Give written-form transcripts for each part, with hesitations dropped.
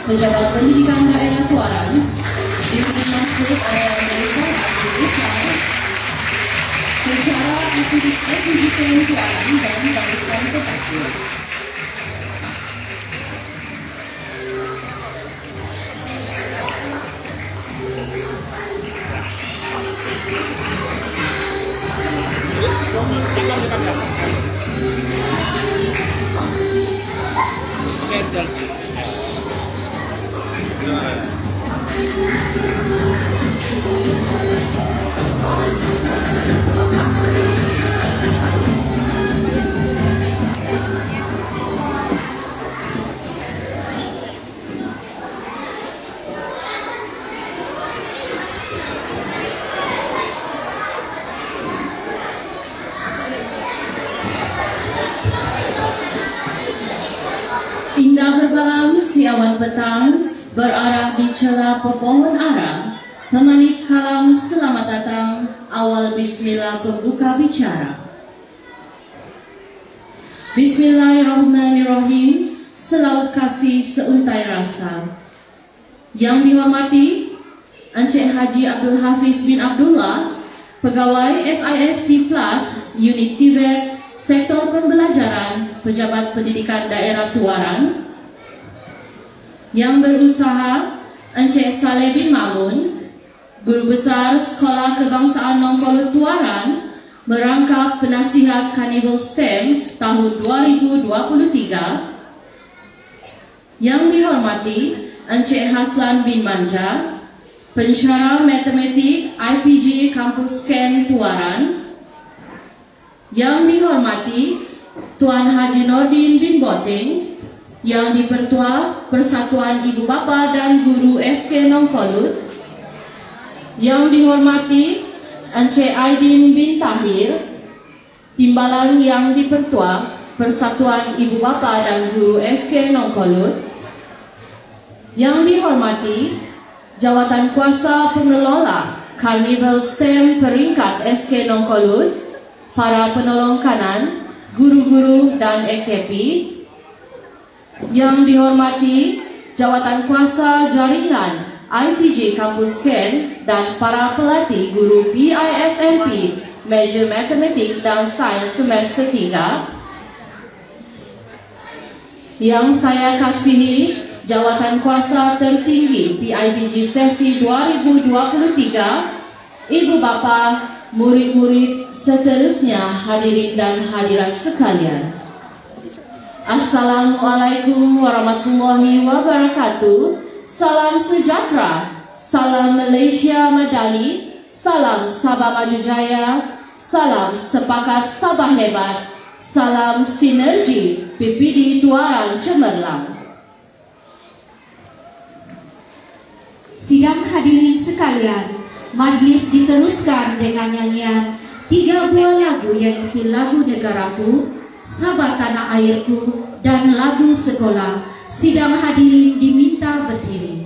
Pejabat Pendidikan Daerah Tuaran dimaksud oleh Melissa Abdul secara pendidikan Tuaran dan barisan tetapi. Indah berbalam si awan petang berarah di celah pepohon arang. Pemanis kalam selamat datang. Awal bismillah pembuka bicara. Bismillahirrahmanirrahim. Selaut kasih seuntai rasa. Yang dihormati Encik Haji Abdul Hafiz bin Abdullah, Pegawai SISC Plus Unit Tibet Sektor Pembelajaran Pejabat Pendidikan Daerah Tuaran. Yang berusaha Encik Saleh bin Mamun, Guru Besar Sekolah Kebangsaan Nongkolut Tuaran, merangkap penasihat Carnival STEM tahun 2023. Yang dihormati Encik Haslan bin Manja, Pensyarah Matematik IPJ Kampus Ken Tuaran. Yang dihormati Tuan Haji Nordin bin Boteng, yang dipertua Persatuan Ibu Bapa dan Guru SK Nongkolut. Yang dihormati Encik Aidin bin Tahir, Timbalan yang dipertua Persatuan Ibu Bapa dan Guru SK Nongkolut. Yang dihormati Jawatan Kuasa Pengelola Carnival STEM peringkat SK Nongkolut, para penolong kanan, guru-guru dan EKP. Yang dihormati Jawatan Kuasa Jaringan IPJ Kampus Ken dan para pelatih guru PISMP Major Matematik dan Sains Semester 3. Yang saya kasihi Jawatan Kuasa Tertinggi PIBG Sesi 2023, Ibu Bapa, murid-murid seterusnya, hadirin dan hadirat sekalian. Assalamualaikum warahmatullahi wabarakatuh. Salam sejahtera, salam Malaysia Madani, salam Sabah Maju Jaya, salam sepakat Sabah hebat, salam sinergi PPD Tuaran Cemerlang. Sidang hadirin sekalian, majlis diteruskan dengan nyanyian 3 buah lagu, yaitu lagu Negaraku, Sabah Tanah Airku, dan lagu Sekolah. Sidang hadirin diminta berdiri.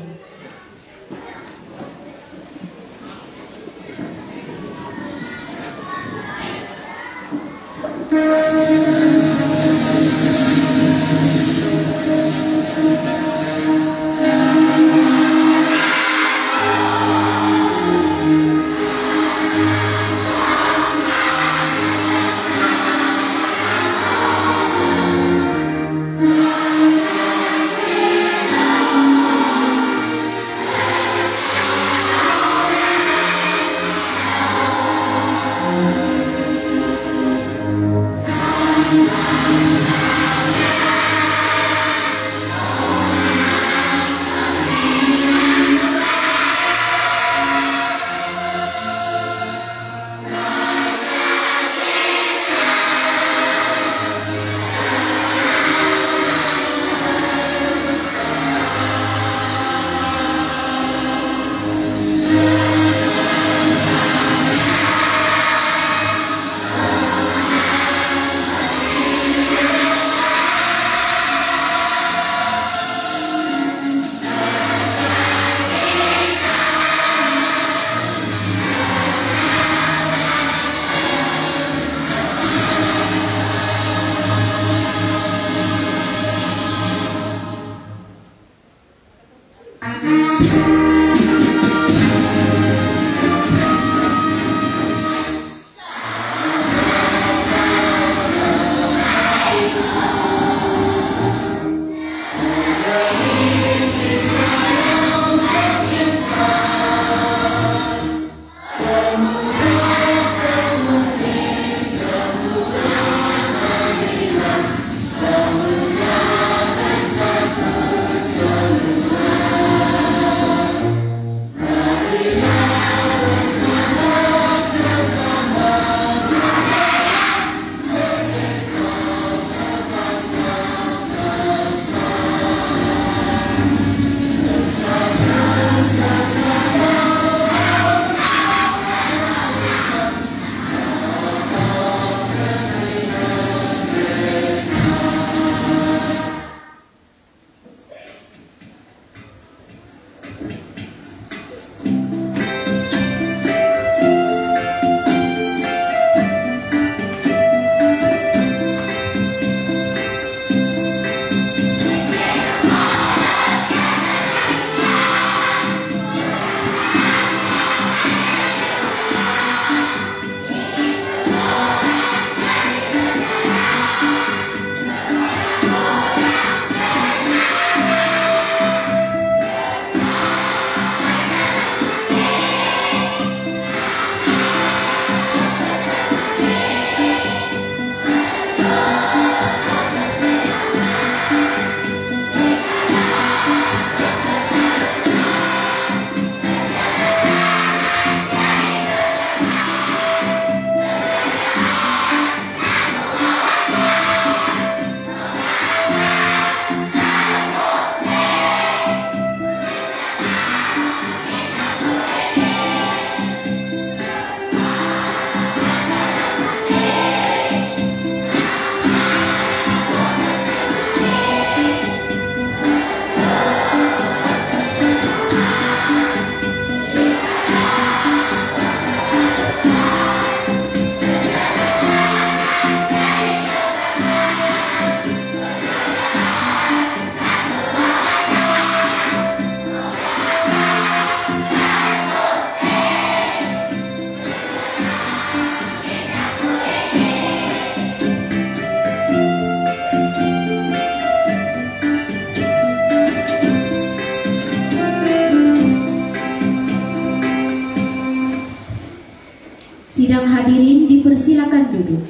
Sidang hadirin dipersilakan duduk.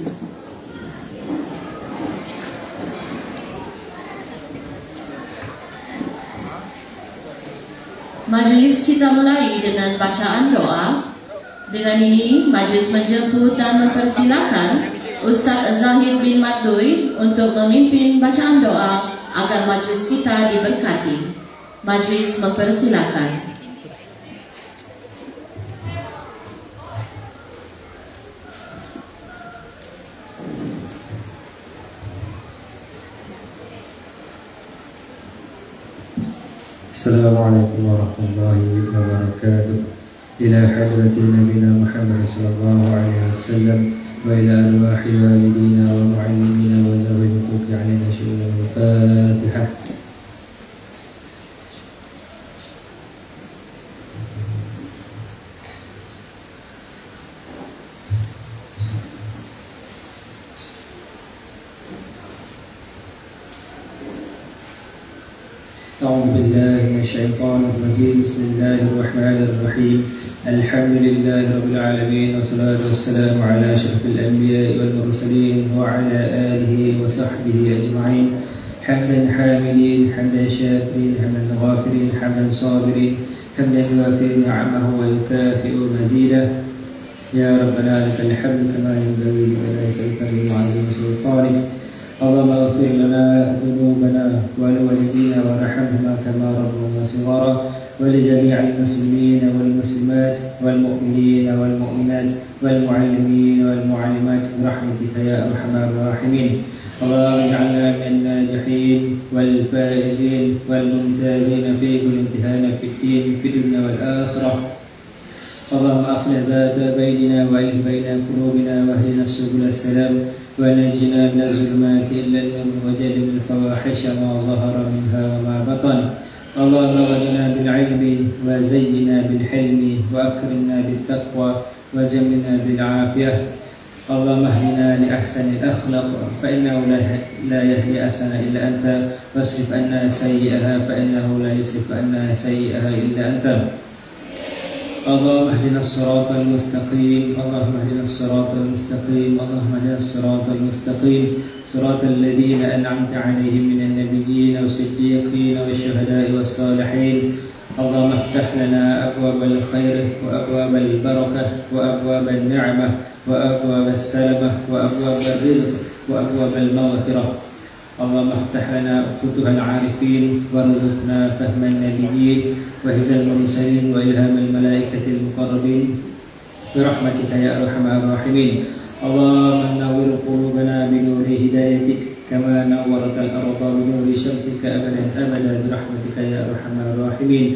Majelis kita mulai dengan bacaan doa. Dengan ini, majelis menjemput dan mempersilakan Ustaz Zahid bin Madui untuk memimpin bacaan doa agar majelis kita diberkati. Majelis mempersilakan. Assalamualaikum warahmatullahi wabarakatuh. Ila hadrati nabiyina Muhammad sallallahu alaihi wasallam wa ila arwahi walidina wa muallimina wa zawil huquqi alaina syu'ul al-Fatihah. أعوذ بالله من الشيطان الرجيم. بسم الله الرحمن الرحيم. الحمد لله رب العالمين والصلاة والسلام على أشرف الأنبياء والمرسلين وعلى آله وصحبه أجمعين. حمدا حامدين، حمدا شاكرين، حمدا غافرين، حمدا صابرين، حمدا يوافي نعمه ويكافئ مزيده. يا ربنا لك الحمد كما ينبغي لجلالك الكريم وعظيم سلطانك. اللهم اغفر لنا ذنوبنا ولوالدينا وارحمهما كما ربونا صغارا، ولجميع المسلمين والمسلمات والمؤمنين والمؤمنات والمعلمين والمعلمات برحمتك يا ارحم الراحمين. اللهم اجعلنا من الناجحين والفائزين والممتازين في كل امتحان في الدين في الدنيا والاخره. اللهم اصلح ذات بيننا والف بين قلوبنا واهدنا سبل السلام ونجنا من الظلمات إلى النور وجنبنا الفواحش ما ظهر منها وما بطن. اللهم اغننا بالعلم وزينا بالحلم وأكرمنا بالتقوى وجملنا بالعافية. اللهم اهدنا لأحسن الأخلاق فإنه لا يهدي أحسن إلا أنت، واصرف عنا سيئها فإنه لا يصرف عنا سيئها إلا أنت. اللهم اهدنا الصراط المستقيم، اللهم اهدنا الصراط المستقيم، اللهم اهدنا الصراط المستقيم، صراط الذين أنعمت عليهم من النبيين والصديقين والشهداء والصالحين. اللهم افتح لنا أبواب الخير وأبواب البركة وأبواب النعمة وأبواب السلامة وأبواب الرزق وأبواب المغفرة. اللهم افتح لنا فتوح العارفين وارزقنا فهم النبيين وهدى المرسلين وإلهام الملائكة المقربين برحمتك يا أرحم الراحمين. اللهم نور قلوبنا بنور هدايتك كما نورت الأرض بنور شمسك أبدا أبدا برحمتك يا أرحم الراحمين.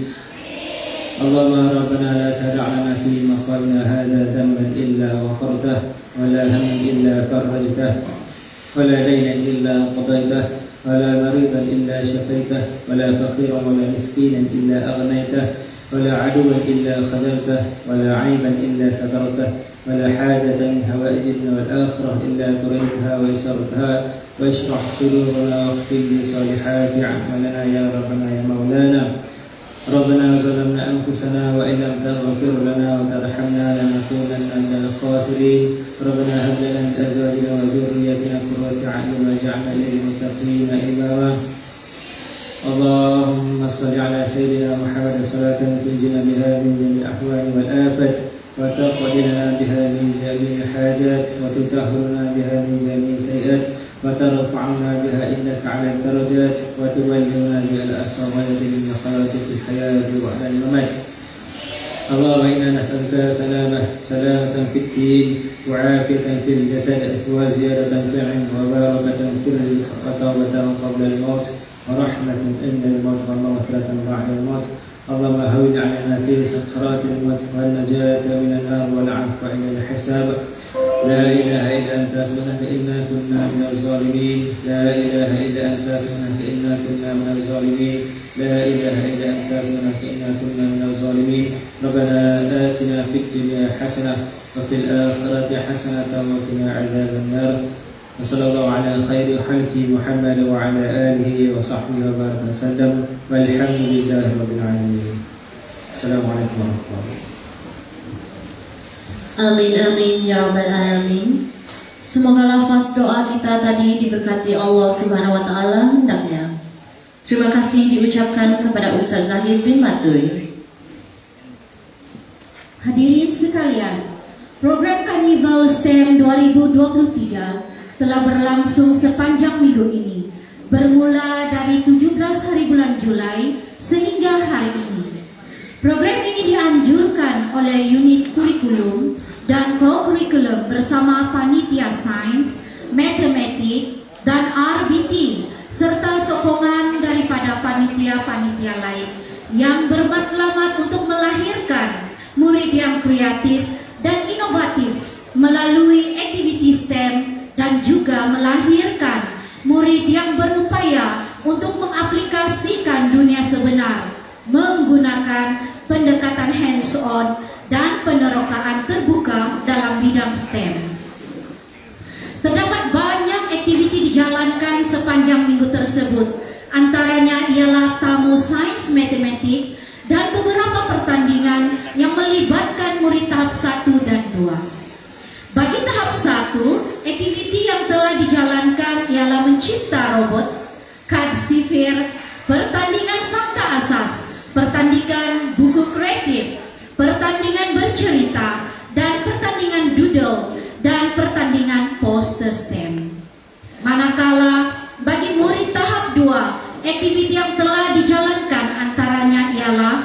اللهم ربنا لا تدع لنا في مقامنا هذا ذنبا إلا غفرته ولا هما إلا فرجته ولا دينا إلا قضيته ولا مريضا إلا شفيته ولا فقيرا ولا مسكينا إلا أغنيته ولا عدوا إلا خذلته ولا عيبا إلا سترته ولا حاجة من هوائج الدنيا والآخرة إلا قضيتها ويسرتها واشرح صدورنا واختم بصالحات أعمالنا يا ربنا يا مولانا. ربنا ظلمنا أنفسنا وإن لم تغفر لنا وترحمنا لنكونن من الخاسرين. ربنا هب لنا من أزواجنا وذريتنا قرة أعين واجعلنا للمتقين إماما. اللهم صل على سيدنا محمد صلاة تنجينا بها من جميع الأحوال والآفات وتقضي لنا بها من جميع الحاجات وتطهرنا بها من جميع السيئات وترفعنا بها إنك على الدرجات وتبلغنا بها الأقصى غاية من مخاطر الحياة وعلى الممات. اللهم إنا نسألك سلامة في الدين وعافية في الجسد وزيادة في العلم وبركة في الرزق وتوبة قبل الموت ورحمة عند الموت ومغفرة بعد الموت. اللهم هون علينا في سكرات الموت والنجاة من النار والعفو عند الحساب. لا إله إلا أنت سبحانك إنا كنا من الظالمين. لا إله إلا أنت سبحانك إنا كنا من الظالمين. لا إله إلا أنت سبحانك إنا كنا من الظالمين. ربنا آتنا في الدنيا حسنة وفي الآخرة حسنة وقنا عذاب النار. وصلى الله على خير خلق محمد وعلى آله وصحبه وبارك وسلم والحمد لله رب العالمين. السلام عليكم ورحمة الله. Amin amin ya rabbal alamin. Semoga lafaz doa kita tadi diberkati Allah Subhanahu wa taala hendaknya. Terima kasih diucapkan kepada Ustaz Zahid bin Matuy. Hadirin sekalian, program Karnival STEM 2023 telah berlangsung sepanjang minggu ini, bermula dari 17 hari bulan Julai sehingga hari ini. Program ini dianjurkan oleh unit kurikulum dan co-kurikulum bersama panitia sains, matematik, dan RBT, serta sokongan daripada panitia-panitia lain yang bermatlamat untuk melahirkan murid yang kreatif dan inovatif melalui aktiviti STEM dan juga melahirkan murid yang berupaya untuk mengaplikasikan dunia sebenar menggunakan pendekatan hands-on dan penerokaan terbuka dalam bidang STEM. Terdapat banyak aktiviti dijalankan sepanjang minggu tersebut, antaranya ialah tamu sains matematik dan beberapa pertandingan yang melibatkan murid tahap 1 dan 2. Bagi tahap 1, aktiviti yang telah dijalankan ialah mencipta robot, CAD sifir, pertandingan fakta asas, pertandingan buku kreatif, pertandingan bercerita, dan pertandingan doodle, dan pertandingan poster STEM. Manakala bagi murid tahap 2, aktiviti yang telah dijalankan antaranya ialah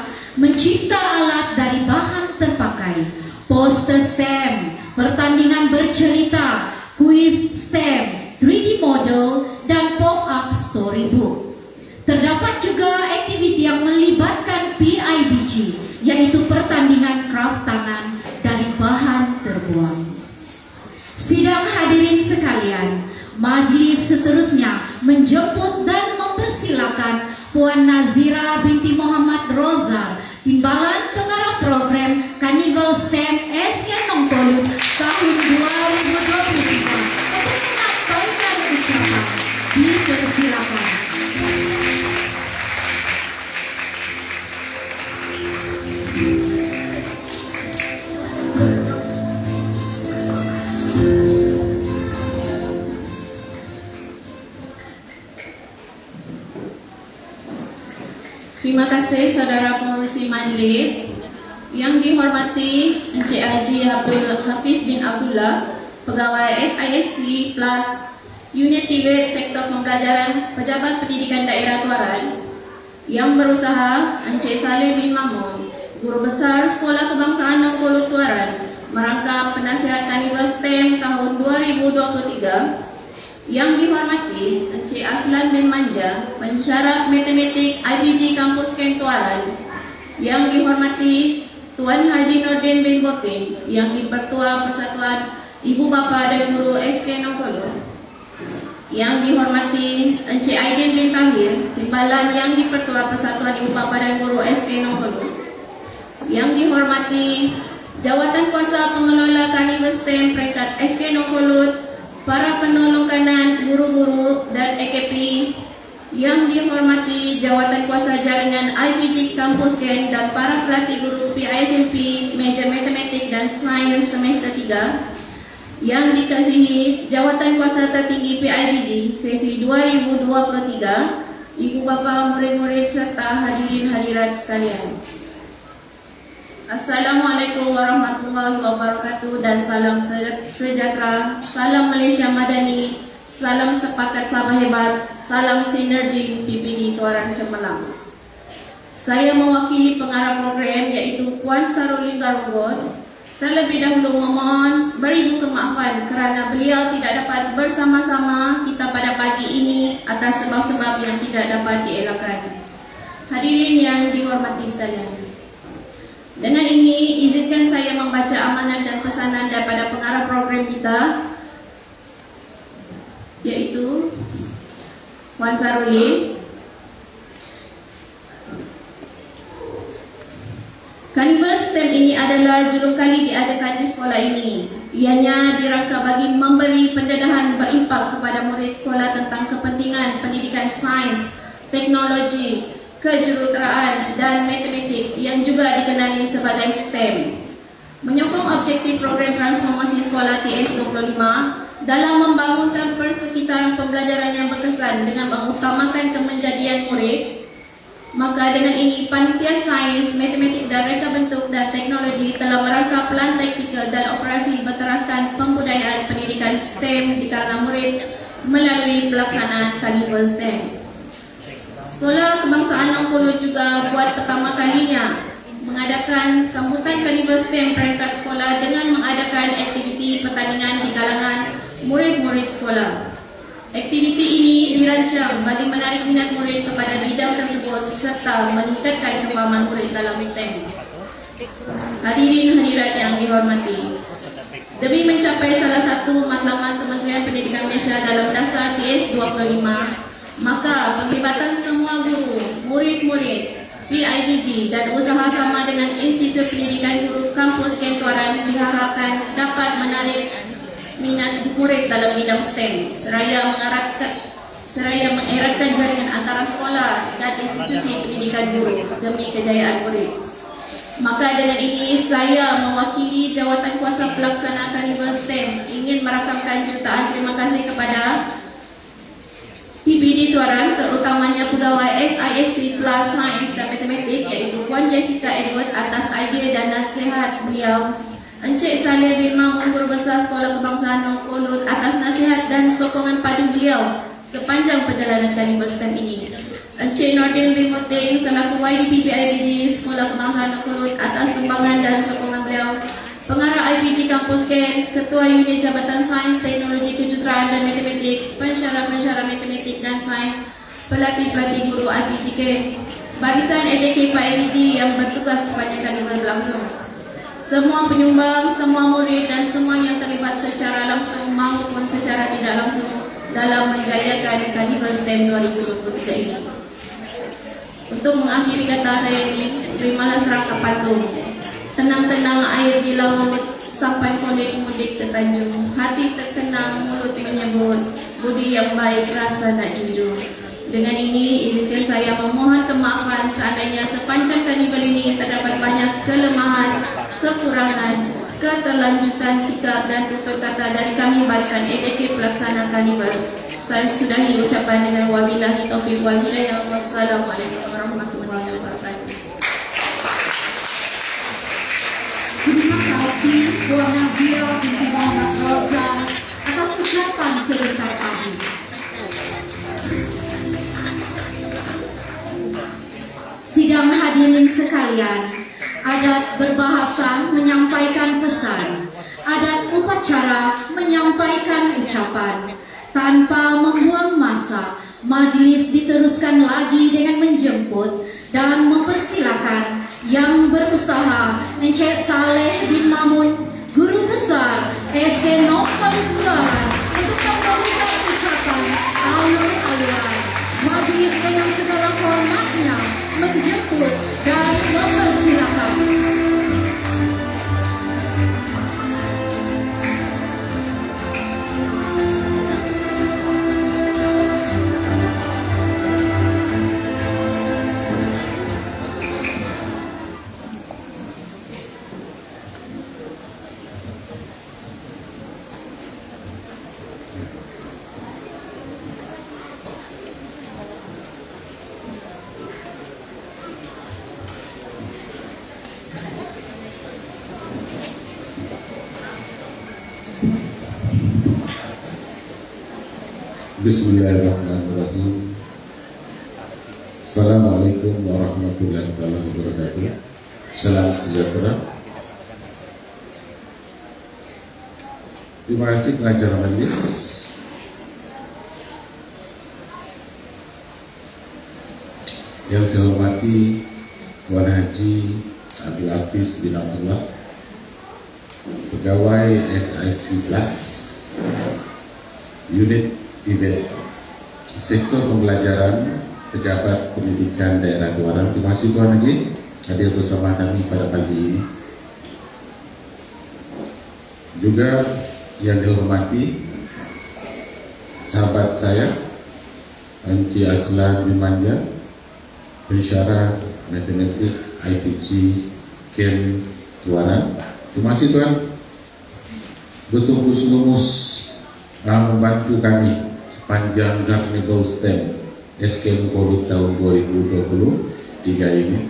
mencipta alat dari bahan terpakai, poster STEM, pertandingan bercerita, kuis STEM, 3D model, dan pop-up storybook. Zahira binti Muhammad Roza, Timbalan Pengarah Program Carnival STEM SK Nongkolu tahun 2023. Untuk menyampaikan ucapan, dipersilakan. Terima kasih saudara pengurusi majlis. Yang dihormati Encik Haji Abdul Hafiz bin Abdullah, Pegawai SISC Plus Unit 3 Sektor Pembelajaran Pejabat Pendidikan Daerah Tuaran. Yang berusaha Encik Saleh bin Mahmud, Guru Besar Sekolah Kebangsaan Nongkolu Tuaran, merangkap penasihat Carnival STEM tahun 2023. Yang dihormati Encik Aslan bin Manja, Pensyarah Matematik IPG Kampus Ken Tuaran. Yang dihormati Tuan Haji Nordin bin Botin, Yang di-Pertua Persatuan Ibu Bapa dan Guru SK Nongkolu. Yang dihormati Encik Aidin bin Tahir, Timbalan Yang di-Pertua Persatuan Ibu Bapa dan Guru SK Nongkolu. Yang dihormati Jawatan Kuasa Pengelola Carnival STEM peringkat SK Nongkolu, para penolong kanan, guru-guru dan AKP. Yang dihormati Jawatan Kuasa Jaringan IPG Kampus Ken dan para pelatih guru PISMP Meja Matematik dan Sains Semester 3. Yang dikasihi Jawatan Kuasa Tertinggi PIBG sesi 2023, Ibu Bapa, murid-murid serta hadirin hadirat sekalian. Assalamualaikum warahmatullahi wabarakatuh dan salam sejahtera, salam Malaysia Madani, salam sepakat Sabah hebat, salam sinergi PPD Tuaran Cemerlang. Saya mewakili pengarah program iaitu Puan Sarulin Garunggot. Terlebih dahulu memohon beribu kemaafan kerana beliau tidak dapat bersama-sama kita pada pagi ini atas sebab-sebab yang tidak dapat dielakkan. Hadirin yang dihormati sekalian, dengan ini izinkan saya membaca amanat dan pesanan daripada pengarah program kita, yaitu Puan Sarulin. Carnival STEM ini adalah julung kali diadakan di sekolah ini. Ianya dirangka bagi memberi pendedahan berimpak kepada murid sekolah tentang kepentingan pendidikan sains, teknologi, kejuruteraan dan matematik yang juga dikenali sebagai STEM. Menyokong objektif program transformasi sekolah TS25 dalam membangunkan persekitaran pembelajaran yang berkesan dengan mengutamakan kemenjadian murid. Maka dengan ini Panitia Sains, Matematik dan Reka Bentuk dan Teknologi telah merangka pelan taktikal dan operasi berteraskan pembudayaan pendidikan STEM di kalangan murid melalui pelaksanaan Carnival STEM. Sekolah Kebangsaan Nongkolu juga buat pertama kalinya mengadakan sambutan Carnival STEM peringkat sekolah dengan mengadakan aktiviti pertandingan di kalangan murid-murid sekolah. Aktiviti ini dirancang bagi menarik minat murid kepada bidang tersebut serta meningkatkan kefahaman murid dalam STEM. Hadirin hadirat yang dihormati, demi mencapai salah satu matlamat Kementerian Pendidikan Malaysia dalam dasar TS25, maka penglibatan semua guru, murid-murid, PIBG dan usaha sama dengan Institut Pendidikan Guru Kampus Ken Tuaran diharapkan dapat menarik minat murid dalam bidang STEM seraya mengeratkan jaringan antara sekolah dan institusi pendidikan guru demi kejayaan murid. Maka dengan ini saya mewakili Jawatan Kuasa Pelaksana Carnival STEM ingin merakamkan jutaan terima kasih kepada PPD Tuaran, terutamanya pegawai SISC Plus Sains dan Matematik iaitu Puan Jessica Edward atas idea dan nasihat beliau. Encik Saleh bin Mahmud, Guru Besar Sekolah Kebangsaan Nongkolu atas nasihat dan sokongan padu beliau sepanjang perjalanan Carnival STEM ini. Encik Nordin bin Botin selaku YDP PIBG Sekolah Kebangsaan Nongkolu atas sumbangan dan sokongan beliau. Pengarah IPG Kampus Ken, Ketua Unit Jabatan Sains, Teknologi, Kejuruteraan dan Matematik, pensyarah-pensyarah matematik dan sains, pelatih-pelatih guru IPG Ken, barisan AJK PIBG yang bertugas sepanjang Carnival berlangsung. Semua penyumbang, semua murid dan semua yang terlibat secara langsung maupun secara tidak langsung dalam menjayakan Carnival STEM 2023 ini. Untuk mengakhiri kata saya ini, terimalah serangkap patung. Tenang-tenang air di laut, sampai kulit mudik ke Tanjung. Hati terkenang, mulut menyebut, budi yang baik rasa nak junjung. Dengan ini, izinkan saya memohon kemaafan seandainya sepanjang karnival ini terdapat banyak kelemahan, kekurangan, keterlanjutan sikap dan tutur kata dari kami barisan EDK pelaksana karnival. Saya sudahi ucapan dengan wabillahi taufiq wal hidayah. Wassalamualaikum warahmatullahi wabarakatuh. Terima kasih Puan Nazira binti Muhammad Roza atas ucapan sebesar tadi. Sidang hadirin sekalian, adat berbahasa menyampaikan pesan, adat upacara menyampaikan ucapan. Tanpa membuang masa, majelis diteruskan lagi dengan menjemput dan mempersilakan yang berusaha Encik Saleh bin Mamun, Guru Besar SD Nokta Kelurahan, untuk memberikan ucapan alur-aluran. Majelis dengan segala hormatnya menjemput dan mempersilakan. Bismillahirrahmanirrahim. Assalamualaikum warahmatullahi wabarakatuh. Salam sejahtera. Terima kasih pengacara majelis. Yang saya hormati Tuan Haji Abdul Hafiz bin Abdullah, Pegawai SIC Plus Unit Event Sektor Pembelajaran Pejabat Pendidikan Daerah Tuaran. Terima kasih Tuan Haji hadir bersama kami pada pagi ini. Juga yang dihormati sahabat saya Encik Aslan bin Manja, pensyarah matematik IPC Kem Tuaran. Terima kasih Tuan, betul lumus membantu kami sepanjang Carnival STEM SKM Covid tahun 2023 ini.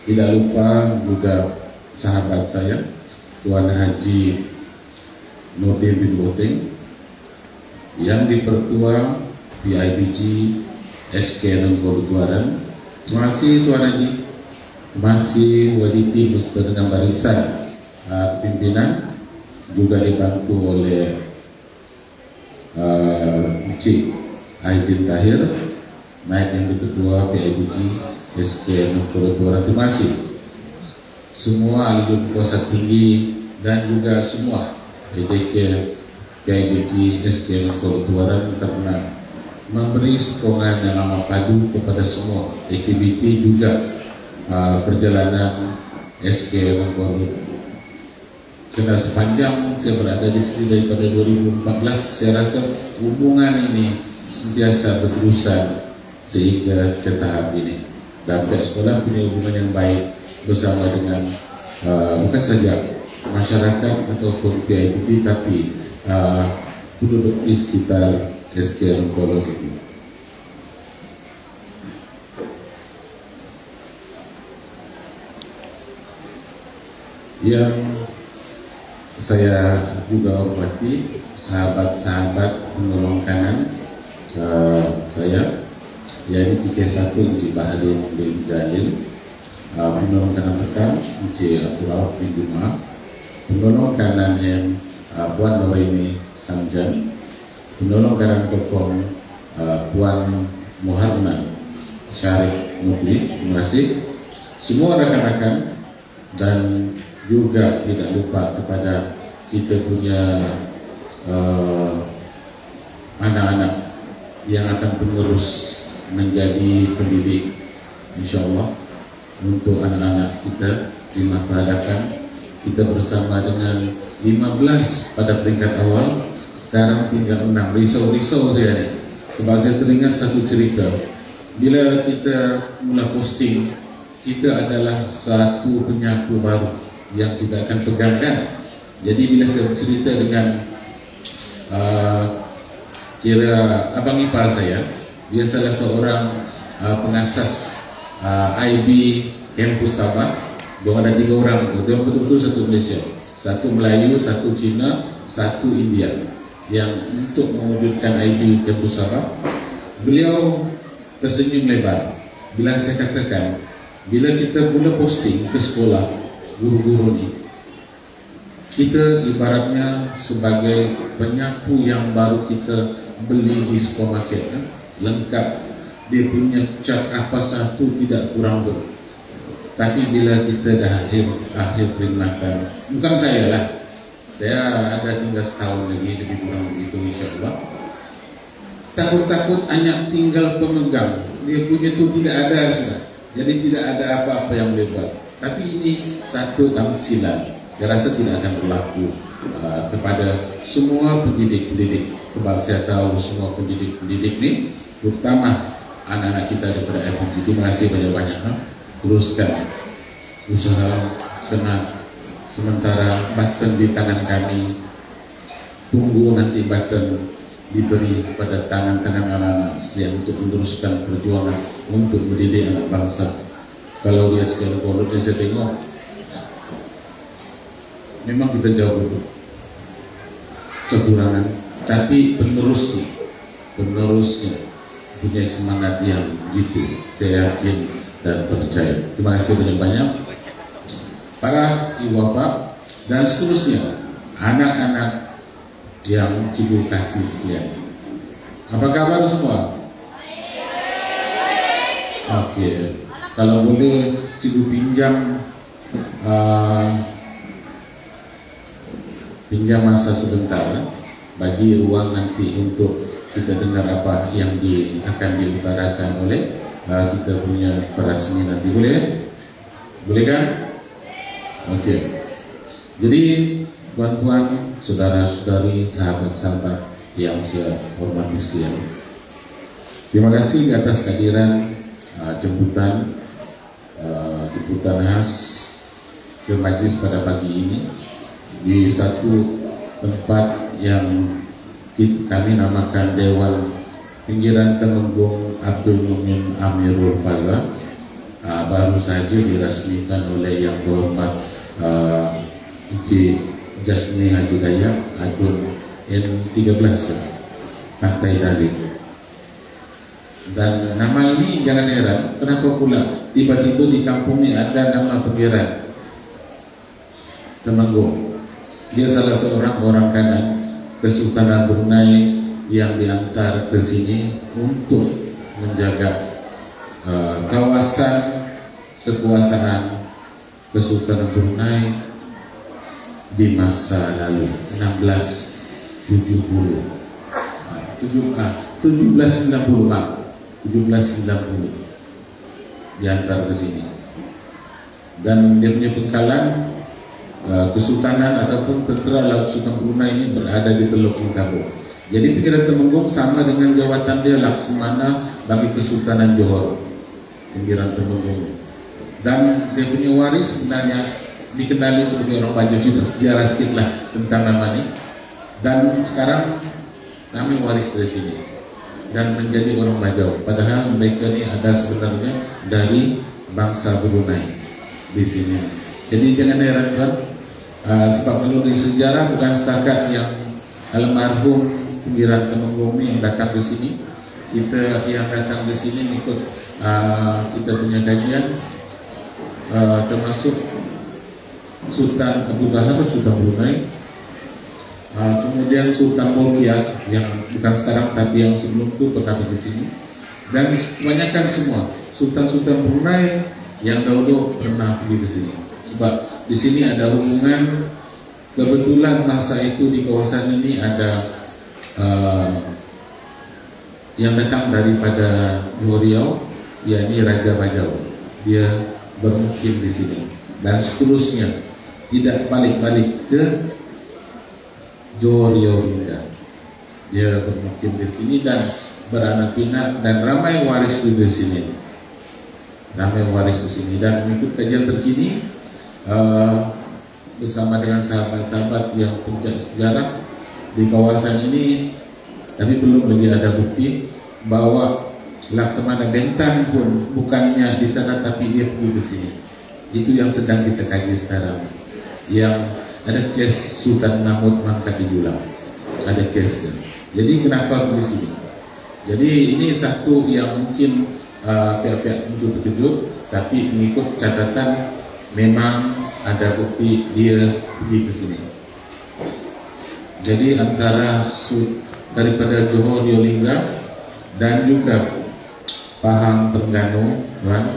Tidak lupa juga sahabat saya Tuan Haji Nurdin bin Boteng yang dipertua PIBG SKM Covid Tuaran. Terima kasih Tuan Haji. Terima kasih Waditi beserta dengan barisan pimpinan, juga dibantu oleh Encik Aidin Tahir, naik yang ketua PIBG SKM Covid Tuaran. Terima kasih semua ahli kuasa tinggi dan juga semua EDK PIBG SKM Covid Tuaran karena memberi sokongan yang amat padu kepada semua aktiviti juga perjalanan SKM Covid. Karena sepanjang saya berada di sini daripada 2014, saya rasa hubungan ini sentiasa berurusan sehingga ke tahap ini. Dan pihak sekolah punya hubungan yang baik bersama dengan bukan saja masyarakat ataupun PIBG, tapi penduduk di sekitar SKM Kolok ini. Yang saya juga hormati sahabat-sahabat penolong kanan saya, yaitu TK1 Encik Baharudin bin Jalil, penolong kanan petang Encik Abdul Rauf bin Juma, penolong kanan yang Puan Norini Samjan, penolong kanan Kopong Puan Muharman Syarif Mukli. Terima kasih semua rekan-rekan, dan juga tidak lupa kepada kita punya anak-anak yang akan penerus menjadi pendidik, insya Allah, untuk anak-anak kita di masa hadapan. Kita bersama dengan 15 pada peringkat awal, sekarang tinggal 6. Risau saya nih, sebab saya teringat satu cerita. Bila kita mula posting, kita adalah satu penyapu baru yang kita akan pegangkan. Jadi bila saya cerita dengan kira abang ipar saya, dia salah seorang pengasas IB Kampus Sabah. Dia ada 3 orang, dia betul-betul satu Malaysia, satu Melayu, satu Cina, satu India, yang untuk mewujudkan IB Kampus Sabah. Beliau tersenyum lebar bila saya katakan, bila kita mula posting ke sekolah guru-guru ni, kita ibaratnya sebagai penyapu yang baru kita beli di supermarket, lengkap, dia punya cat apa satu tidak kurang ber. Tapi bila kita dah akhir perkhidmatan, bukan saya lah, saya ada tinggal setahun lagi, lebih kurang begitu insyaAllah. Takut-takut hanya tinggal pemegang, dia punya tu tidak ada sudah. Jadi tidak ada apa-apa yang boleh buat. Tapi ini satu tamsilan, saya rasa tidak akan berlaku kepada semua pendidik-pendidik. Sebab saya tahu semua pendidik-pendidik ni, terutama anak-anak kita daripada FMG. Terima kasih banyak-banyak. Teruskan usaha kena. Sementara button di tangan kami, tunggu nanti button diberi pada tangan-tangan anak-anak sekalian untuk meneruskan perjuangan untuk mendidik anak bangsa. Kalau dia sekian kolot, saya tengok memang kita jauh dulu kekurangan, tapi penerusnya punya semangat yang gitu, saya yakin dan percaya. Terima kasih banyak-banyak para ibu bapak dan seterusnya, anak-anak yang cikgu kasih sekalian. Apa kabar semua? Oke, kalau boleh cikgu pinjam masa sebentar, bagi ruang nanti untuk kita dengar apa yang akan diutarakan oleh kita punya perasaan nanti. Boleh kan? Oke. Jadi tuan-tuan, saudara-saudari, sahabat-sahabat yang saya hormati sekalian, terima kasih di atas kehadiran jemputan khas ke majlis pada pagi ini di satu tempat yang kami namakan Dewan Pinggiran Temenggung Abdul Mumin Amirul Faza. Baru saja dirasmikan oleh Yang Berhormat Encik Jasni Haji Dayak Adun N13 Pantai Dalik. Dan nama ini jangan heran, kenapa pula tiba-tiba di kampung ini ada nama Pinggiran Temenggung. Dia salah seorang orang kanan Kesultanan Brunei yang diantar ke sini untuk menjaga kawasan kekuasaan Kesultanan Brunei di masa lalu 1790 diantar ke sini. Dan dia punya pengkalan Kesultanan ataupun tentera Laut Sultan Brunei ini berada di Teluk Minangkabau. Jadi Pinggiran Temenggung sama dengan jawatan dia Laksamana bagi Kesultanan Johor, Pinggiran Temenggung. Dan dia punya waris sebenarnya dikenali sebagai orang Bajo, juga sejarah sedikit lah tentang nama ini. Dan sekarang kami waris dari sini dan menjadi orang Bajo. Padahal mereka ini ada sebenarnya dari bangsa Brunei di sini. Jadi jangan heran kan, sebab kalau di sejarah bukan setakat yang almarhum Pinggiran Temenggung ini yang datang ke sini, kita yang datang ke sini ikut kita punya kajian, termasuk Sultan Abu Dahar, Sultan Brunei, kemudian Sultan Bolkiah yang bukan sekarang tapi yang sebelum itu pernah di sini, dan kebanyakan semua Sultan-Sultan Brunei yang dahulu pernah pergi ke sini. Sebab di sini ada hubungan, kebetulan masa itu di kawasan ini ada yang datang daripada Riau, yakni Raja Bajau. Dia bermukim di sini dan seterusnya, tidak balik-balik ke Johor Riau Lingga. Dia bermukim di sini dan beranak pinak, dan ramai waris di sini. Ramai waris di sini, dan mengikut kajian terkini bersama dengan sahabat-sahabat yang puncak sejarah di kawasan ini, tapi belum lagi ada bukti bahwa Laksamana Bentan pun bukannya di sana, tapi dia pergi ke sini. Itu yang sedang kita kaji sekarang. Yang ada kes Sultan Mahmud Mangkati Julang, ada kesnya. Jadi kenapa di sini? Jadi ini satu yang mungkin pihak-pihak untuk terkejut, tapi mengikut catatan memang ada bukti dia pergi ke sini. Jadi antara daripada Johor Riau Lingga dan juga Pahang Terengganu, kan?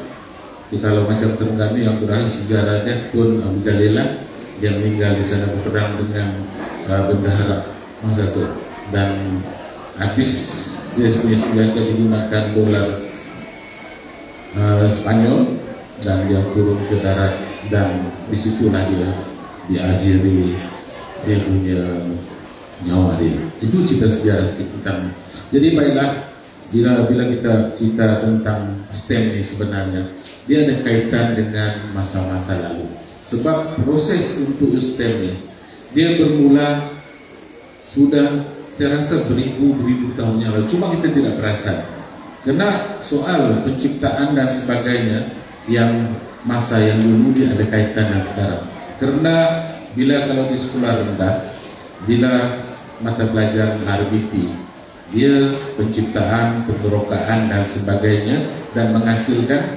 Kalau macam Terengganu yang berakhir sejarahnya Tun Abu Jalila yang meninggal di sana berperang dengan bendahara masa itu, dan habis dia punya senjata digunakan dolar Spanyol, dan dia turun ke darat, dan disitulah dia diakhiri dia punya nyawa dia. Itu cerita sejarah kita. Jadi baiklah, bila kita cerita tentang STEM ini, sebenarnya dia ada kaitan dengan masa-masa lalu. Sebab proses untuk STEM ini dia bermula sudah saya rasa beribu-ribu tahun yang lalu, cuma kita tidak perasan. Karena soal penciptaan dan sebagainya yang masa yang dulu dia ada kaitan dengan sekarang. Karena bila kalau di sekolah rendah, bila mata pelajaran RBT, dia penciptaan, pengerokaan dan sebagainya, dan menghasilkan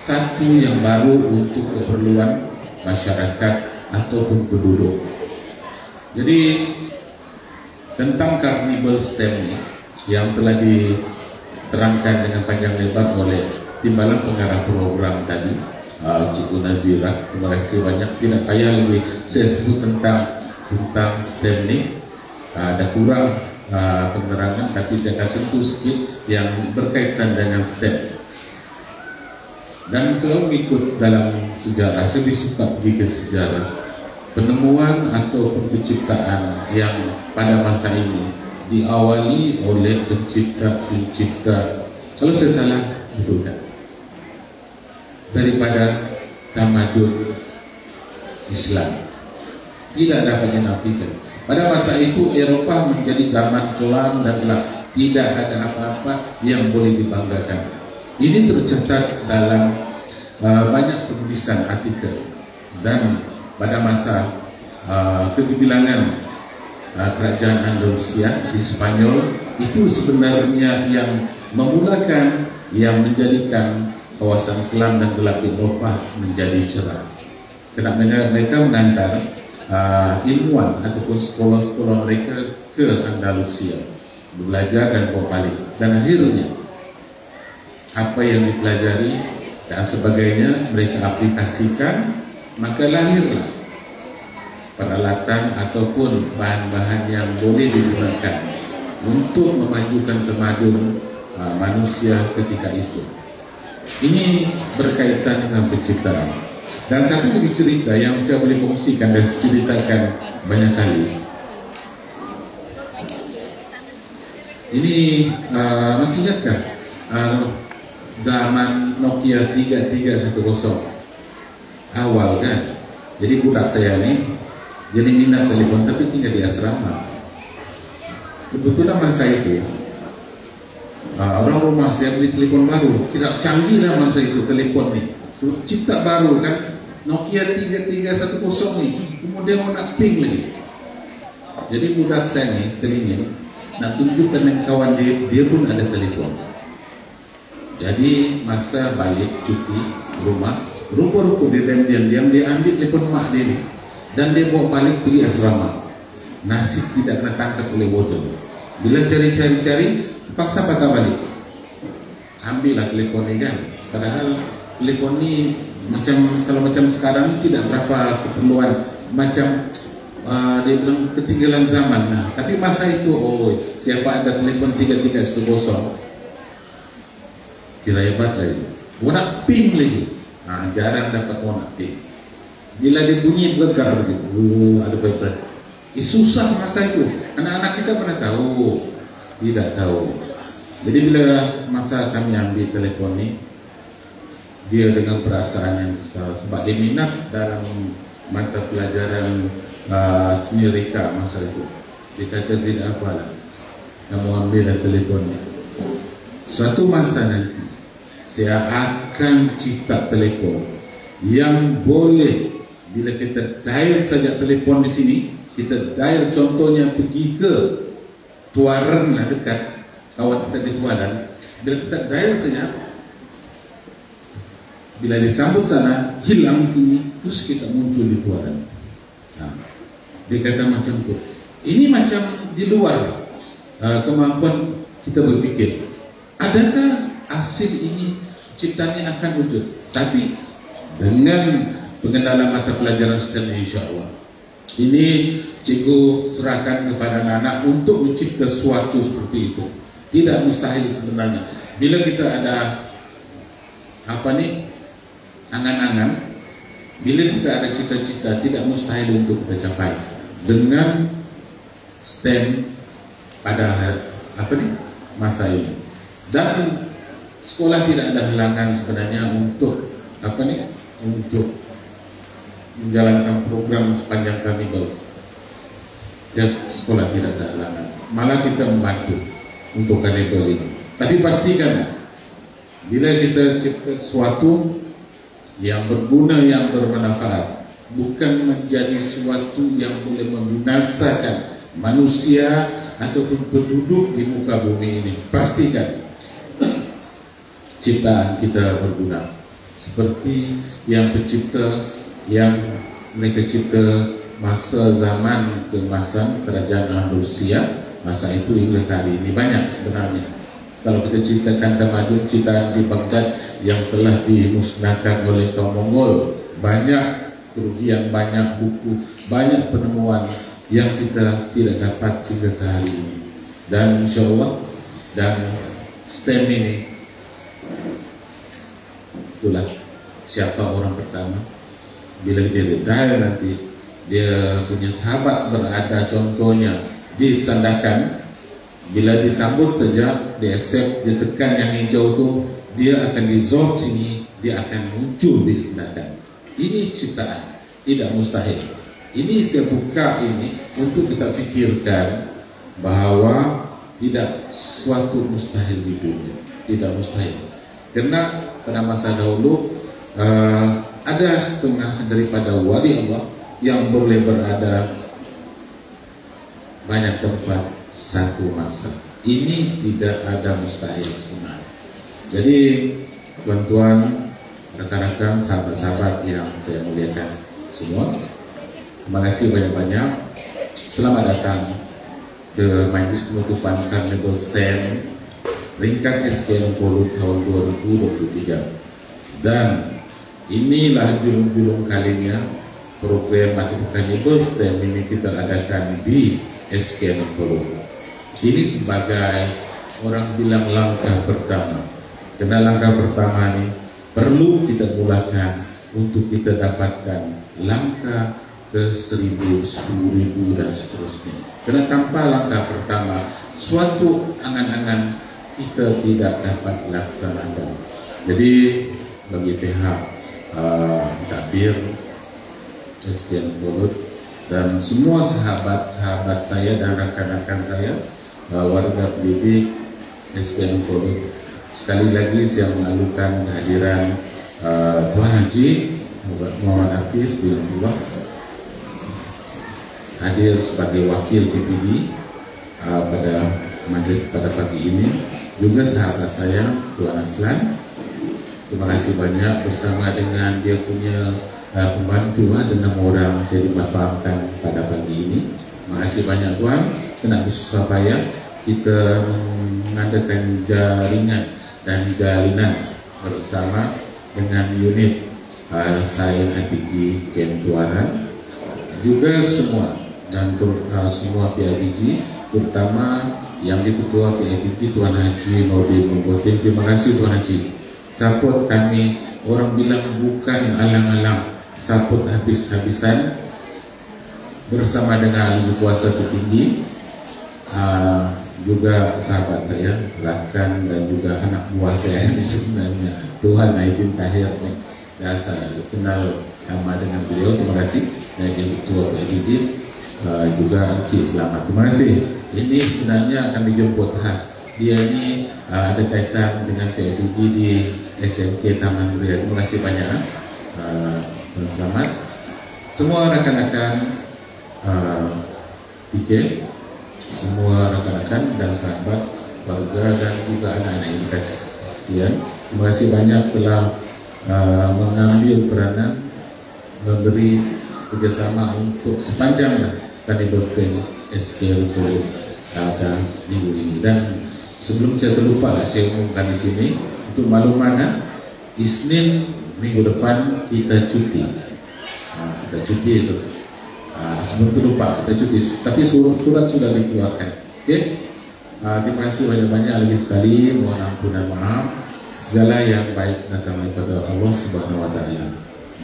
satu yang baru untuk keperluan masyarakat ataupun penduduk. Jadi tentang Carnival STEM ini yang telah diterangkan dengan panjang lebar oleh timbalan pengarah program tadi, Cikgu Nazira, terima kasih banyak. Tidak payah lagi saya sebut tentang STEM ini, ada kurang penerangan, tapi saya akan sentuh sedikit yang berkaitan dengan STEM. Dan kalau ikut dalam sejarah, saya lebih suka pergi ke sejarah. Penemuan atau penciptaan yang pada masa ini diawali oleh pencipta, kalau saya salah betul kan, daripada tamadun Islam, tidak dapat dinafikan. Pada masa itu Eropah menjadi zaman kelam dan gelap, tidak ada apa-apa yang boleh dibanggakan. Ini tercatat dalam banyak penulisan artikel. Dan pada masa kegebilangan kerajaan Andalusia di Spanyol, itu sebenarnya yang memulakan, yang menjadikan kawasan kelam dan gelap Eropah menjadi cerah. Karena mereka mengantar ilmuwan ataupun sekolah-sekolah mereka ke Andalusia belajar dan berbalik, dan akhirnya apa yang dipelajari dan sebagainya mereka aplikasikan, maka lahirlah peralatan ataupun bahan-bahan yang boleh digunakan untuk memajukan tamadun manusia ketika itu. Ini berkaitan dengan penciptaan. Dan satu lagi cerita yang saya boleh kongsikan dan ceritakan banyak kali. Ini masih ingatkah zaman Nokia 3310 awal kan? Jadi budak saya nih jadi minat telepon, tapi tinggal di asrama. Kebetulan masa itu orang rumah saya beli telepon baru, tidak canggih lah masa itu telepon nih, cipta baru kan, Nokia 3310 nih, kemudian mau nak ping lagi. Jadi budak saya nih teringin nak tunjukkan dengan kawan dia pun ada telepon. Jadi masa balik cuti rumah, rupa-rupa dia diam-diam dia ambil telepon mak dia nih, dan dia bawa balik pergi asrama. Nasib tidak kena tangkap oleh bodoh. Bila cari-cari, paksa patah balik. Ambillah telepon ini kan. Padahal telepon ini macam, kalau macam sekarang tidak berapa keperluan. Macam dia bilang ketinggalan zaman. Nah, tapi masa itu, siapa ada telepon 3310, kira hebat lagi. Warna pink lagi. Nah, jarang dapat warna pink. Bila dia bunyi bergegar begitu, ada vibrasi. Susah masa itu. Anak-anak kita pernah tahu? Tidak tahu. Jadi bila masa kami ambil telepon ini, dia dengan perasaan yang besar sebab dia minat dalam mata pelajaran Semirika masa itu. Dia kata tidak apalah, kamu ambil telefonnya. Suatu masa nanti saya akan cipta telepon yang boleh bila kita dial saja telepon di sini, kita dial contohnya pergi ke Tuaran lah dekat, kawan kita di Tuaran, bila kita dial saja, bila disambut sana, hilang sini, terus kita muncul di Tuaran. Nah, dia kata macam itu. Ini macam di luar kemampuan kita berpikir. Adakah hasil ini ciptanya akan wujud? Tapi dengan pengenalan mata pelajaran STEM insya Allah, ini cikgu serahkan kepada anak-anak untuk mencipta sesuatu seperti itu. Tidak mustahil sebenarnya. Bila kita ada angan-angan, bila kita ada cita-cita, tidak mustahil untuk kita capai. Dengan STEM pada masa ini. Dan sekolah tidak ada halangan sebenarnya untuk untuk menjalankan program sepanjang karnival. Ya, sekolah tidak ada halangan. Malah kita membantu untuk karnival ini. Tapi pastikan bila kita cipta sesuatu yang berguna, yang bermanfaat, bukan menjadi sesuatu yang boleh membinasakan manusia ataupun penduduk di muka bumi ini. Pastikan ciptaan kita berguna. Seperti yang pencipta, yang mereka cipta masa zaman keemasan kerajaan Rusia, masa itu hingga hari ini banyak sebenarnya. Kalau kita ceritakan Tamadun ciptaan di Baghdad yang telah dimusnahkan oleh kaum Mongol, banyak kerugian, banyak buku, banyak penemuan yang kita tidak dapat sehingga ke hari ini. Dan insya Allah, dan STEM ini, itulah siapa orang pertama. Bila dia retire nanti, dia punya sahabat berada contohnya di Sandakan. Bila disambut saja, dia accept, dia tekan yang hijau tu, dia akan dissolve sini, dia akan muncul di Sandakan. Ini ciptaan, tidak mustahil. Ini saya buka ini untuk kita fikirkan bahawa tidak suatu mustahil di dunia, tidak mustahil. Karena pada masa dahulu ada setengah daripada wali Allah yang boleh berada banyak tempat satu masa. Ini tidak ada mustahil sebenarnya. Jadi tuan-tuan, rekan-rekan, sahabat-sahabat yang saya muliakan semua, terima kasih banyak-banyak. Selamat datang ke Majlis Penutupan Karnival STEM Ringkat SKN Polo tahun 2023. Dan inilah julung-julung kalinya program Majlis Karnival STEM ini kita adakan di SKN Polo. Ini sebagai orang bilang langkah pertama. Karena langkah pertama ini perlu kita mulakan untuk kita dapatkan langkah ke 1000, 10.000 dan seterusnya. Karena tanpa langkah pertama, suatu angan-angan kita tidak dapat laksanakan. Jadi bagi pihak Takbir, SKN Polo dan semua sahabat-sahabat saya dan rakan-rakan saya, warga pendidik SKN Polo, sekali lagi saya mengalukan kehadiran Tuan Haji Muhammad Hafiz bin Abdullah hadir sebagai wakil TPD pada majlis pada pagi ini. Juga sahabat saya Tuan Aslan, terima kasih banyak bersama dengan dia punya pembantu 6 orang saya dimaafkan pada pagi ini. Terima kasih banyak Tuan. Kena bersusah payah kita mengadakan jaringan dan jalinan bersama dengan unit Sains IPG Kem Tuaran, juga semua dan semua PIBG, terutama yang Ketua PIBG Tuan Haji Nordin Membotin. Terima kasih Tuan Haji, support kami. Orang bilang bukan alang-alang, support habis-habisan bersama dengan Ibu Kuasa Tertinggi, juga sahabat saya, rakan dan juga anak buah saya sebenarnya, Tuhan Aidin Tahir. Saya kenal sama dengan beliau. Terima kasih. Dan Ibu Ketua PIBG juga Encik Selamat. Terima kasih. Ini sebenarnya akan dijemput. Dia ini ada kaitan dengan PIBG di SMK Taman Ria. Terima kasih banyak Tuan Selamat. Semua rakan-rakan PK, semua rakan-rakan dan sahabat, keluarga dan juga anak-anak yang dikasih sekian. Terima kasih banyak telah mengambil peranan, memberi kerjasama untuk sepanjang Carnival Stand SK untuk ada minggu ini. Dan sebelum saya terlupa, saya umumkan di sini untuk makluman, Isnin minggu depan kita cuti. Kita cuti itu. Sebelum terlupa, kita cuti. Tapi surat sudah dikeluarkan. Oke? Terima kasih banyak-banyak lagi sekali. Mohon ampun dan maaf. Segala yang baik datang daripada Allah Subhanahu Wa Taala.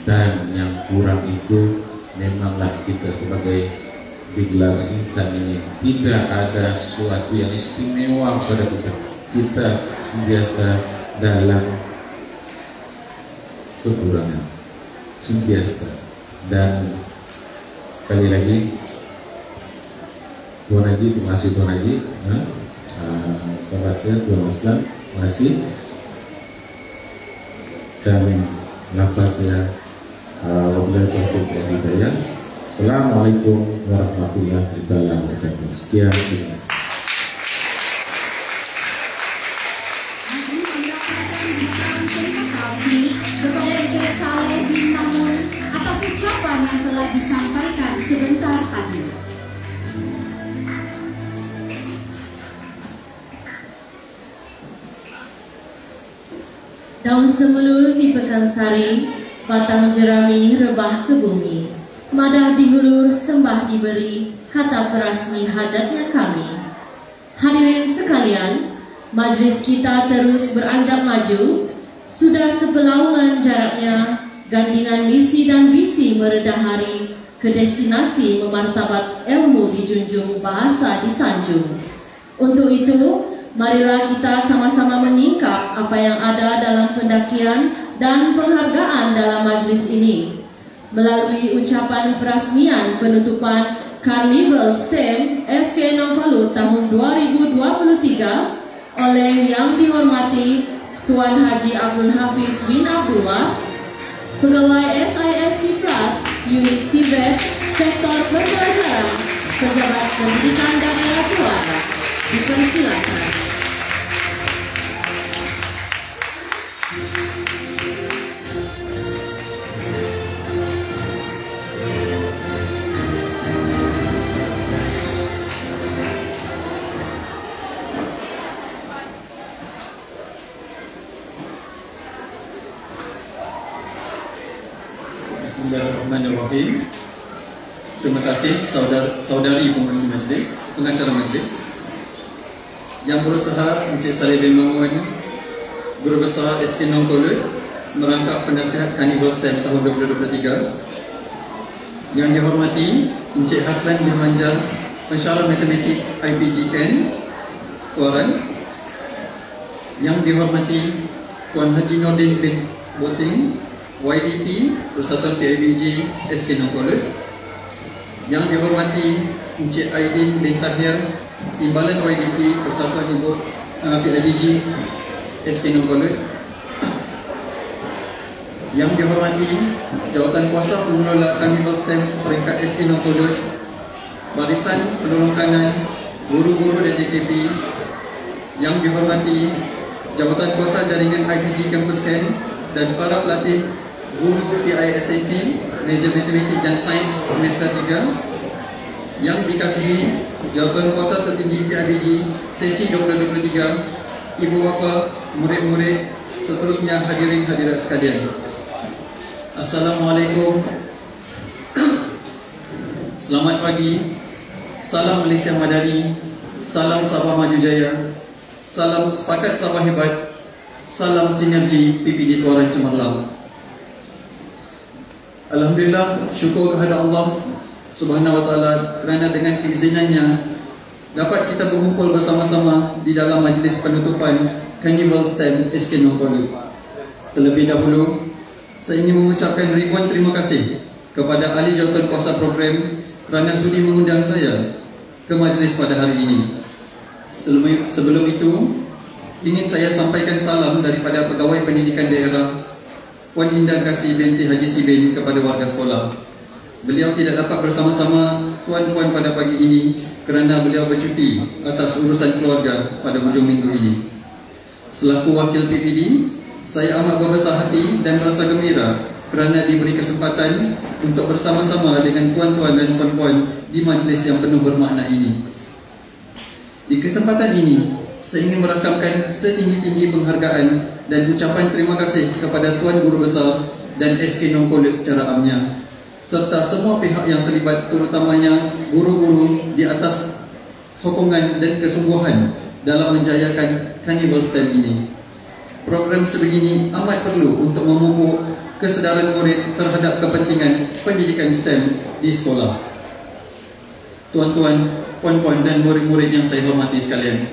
Dan yang kurang itu memanglah kita sebagai digelar insan ini tidak ada sesuatu yang istimewa pada kita. Kita sentiasa dalam kekurangan, sentiasa. Dan sekali lagi Tuan Haji, terima kasih Tuan Haji, sahabat saya Tuan Aslan, terima kasih. Dan nafas saya wabillahi taufiq wal hidayah. Assalamualaikum warahmatullahi wabarakatuh. Sekian, terima kasih. Terima kasih kepada Encik Saleh bin Mamun atas ucapan yang telah disampaikan sebentar tadi. Daun semulur di Pekansari, batang jerami rebah ke bumi. Madah dihulur, sembah diberi, kata perasmi hajatnya kami. Hadirin sekalian, majlis kita terus beranjak maju. Sudah sepelaunan jaraknya, gandingan misi dan visi meredah hari, ke destinasi memartabat ilmu dijunjung, bahasa disanjung. Untuk itu, marilah kita sama-sama menyingkap apa yang ada dalam pendakian dan penghargaan dalam majlis ini. Melalui ucapan perasmian penutupan Carnival STEM SK Nongpalu tahun 2023 oleh yang dihormati Tuan Haji Abdul Hafiz bin Abdullah, Pegawai SISC Plus Unit Tibet Sektor Pembelajaran Pejabat Pendidikan Daerah Keluarga, dipersilakan. Bismillahirrahmanirrahim. Terima kasih saudari pengurusi majlis, pengacara majlis yang berusaha Encik Saleh bin Mamun, Guru Besar SK Nongkolut, merangkap penasihat Carnival STEM tahun 2023. Yang dihormati Encik Haslan bin Manjal, Pensyarah Matematik IPGN Kuaran. Yang dihormati Tuan Haji Nordin bin Boting, YDT Persatuan PIBG SK Nongkolut. Yang dihormati Encik Aidin bin Tahir, Timbalan YDT Persatuan Ibu PIBG SK Nongkolut. Yang dihormati Jawatan Kuasa Pengelola Carnival STEM peringkat SK Nongkolut, Barisan Penolong Kanan, Guru-guru dan JKP. Yang dihormati Jawatan Kuasa Jaringan IPG Campus Ken dan para pelatih guru PISAP, Meja Matematik dan Sains semester 3. Yang dikasihi Jawatan Kuasa Tertinggi PIBG sesi 2023, ibu bapa, murid-murid, seterusnya hadirin hadirat sekalian. Assalamualaikum. Selamat pagi. salam Malaysia Madani, salam Sabah Maju Jaya, salam sepakat Sabah Hebat, salam sinergi PPD Keluaran Cemerlang. Alhamdulillah, syukur kepada Allah Subhanahu Wa Taala kerana dengan keizinannya dapat kita berkumpul bersama-sama di dalam majlis penutupan Carnival STEM SK Nongkolut. Terlebih dahulu, saya ingin mengucapkan ribuan terima kasih kepada ahli jawatankuasa program kerana sudi mengundang saya ke majlis pada hari ini. Sebelum itu, ingin saya sampaikan salam daripada Pegawai Pendidikan Daerah Puan Indah Kasih binti Haji Sibin kepada warga sekolah. Beliau tidak dapat bersama-sama tuan-puan pada pagi ini kerana beliau bercuti atas urusan keluarga pada hujung minggu ini. Selaku wakil PPD, saya amat berbesar hati dan merasa gembira kerana diberi kesempatan untuk bersama-sama dengan tuan-tuan dan puan-puan di majlis yang penuh bermakna ini. Di kesempatan ini, saya ingin merakamkan setinggi-tinggi penghargaan dan ucapan terima kasih kepada Tuan Guru Besar dan SK Nongkolut secara amnya, serta semua pihak yang terlibat, terutamanya guru-guru di atas sokongan dan kesungguhan dalam menjayakan Carnival STEM ini. Program sebegini amat perlu untuk memupuk kesedaran murid terhadap kepentingan pendidikan STEM di sekolah. Tuan-tuan, puan-puan dan murid-murid yang saya hormati sekalian,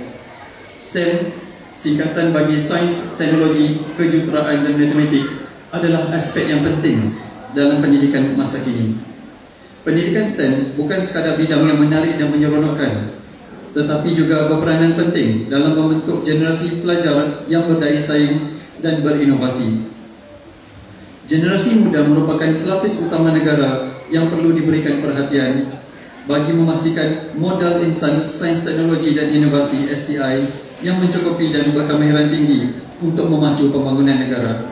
STEM, singkatan bagi Sains, Teknologi, Kejuruteraan dan Matematik, adalah aspek yang penting dalam pendidikan masa kini. Pendidikan STEM bukan sekadar bidang yang menarik dan menyeronokkan, tetapi juga berperanan penting dalam membentuk generasi pelajar yang berdaya saing dan berinovasi. Generasi muda merupakan pelapis utama negara yang perlu diberikan perhatian bagi memastikan modal insan sains, teknologi dan inovasi STI yang mencukupi dan berkemahiran tinggi untuk memacu pembangunan negara.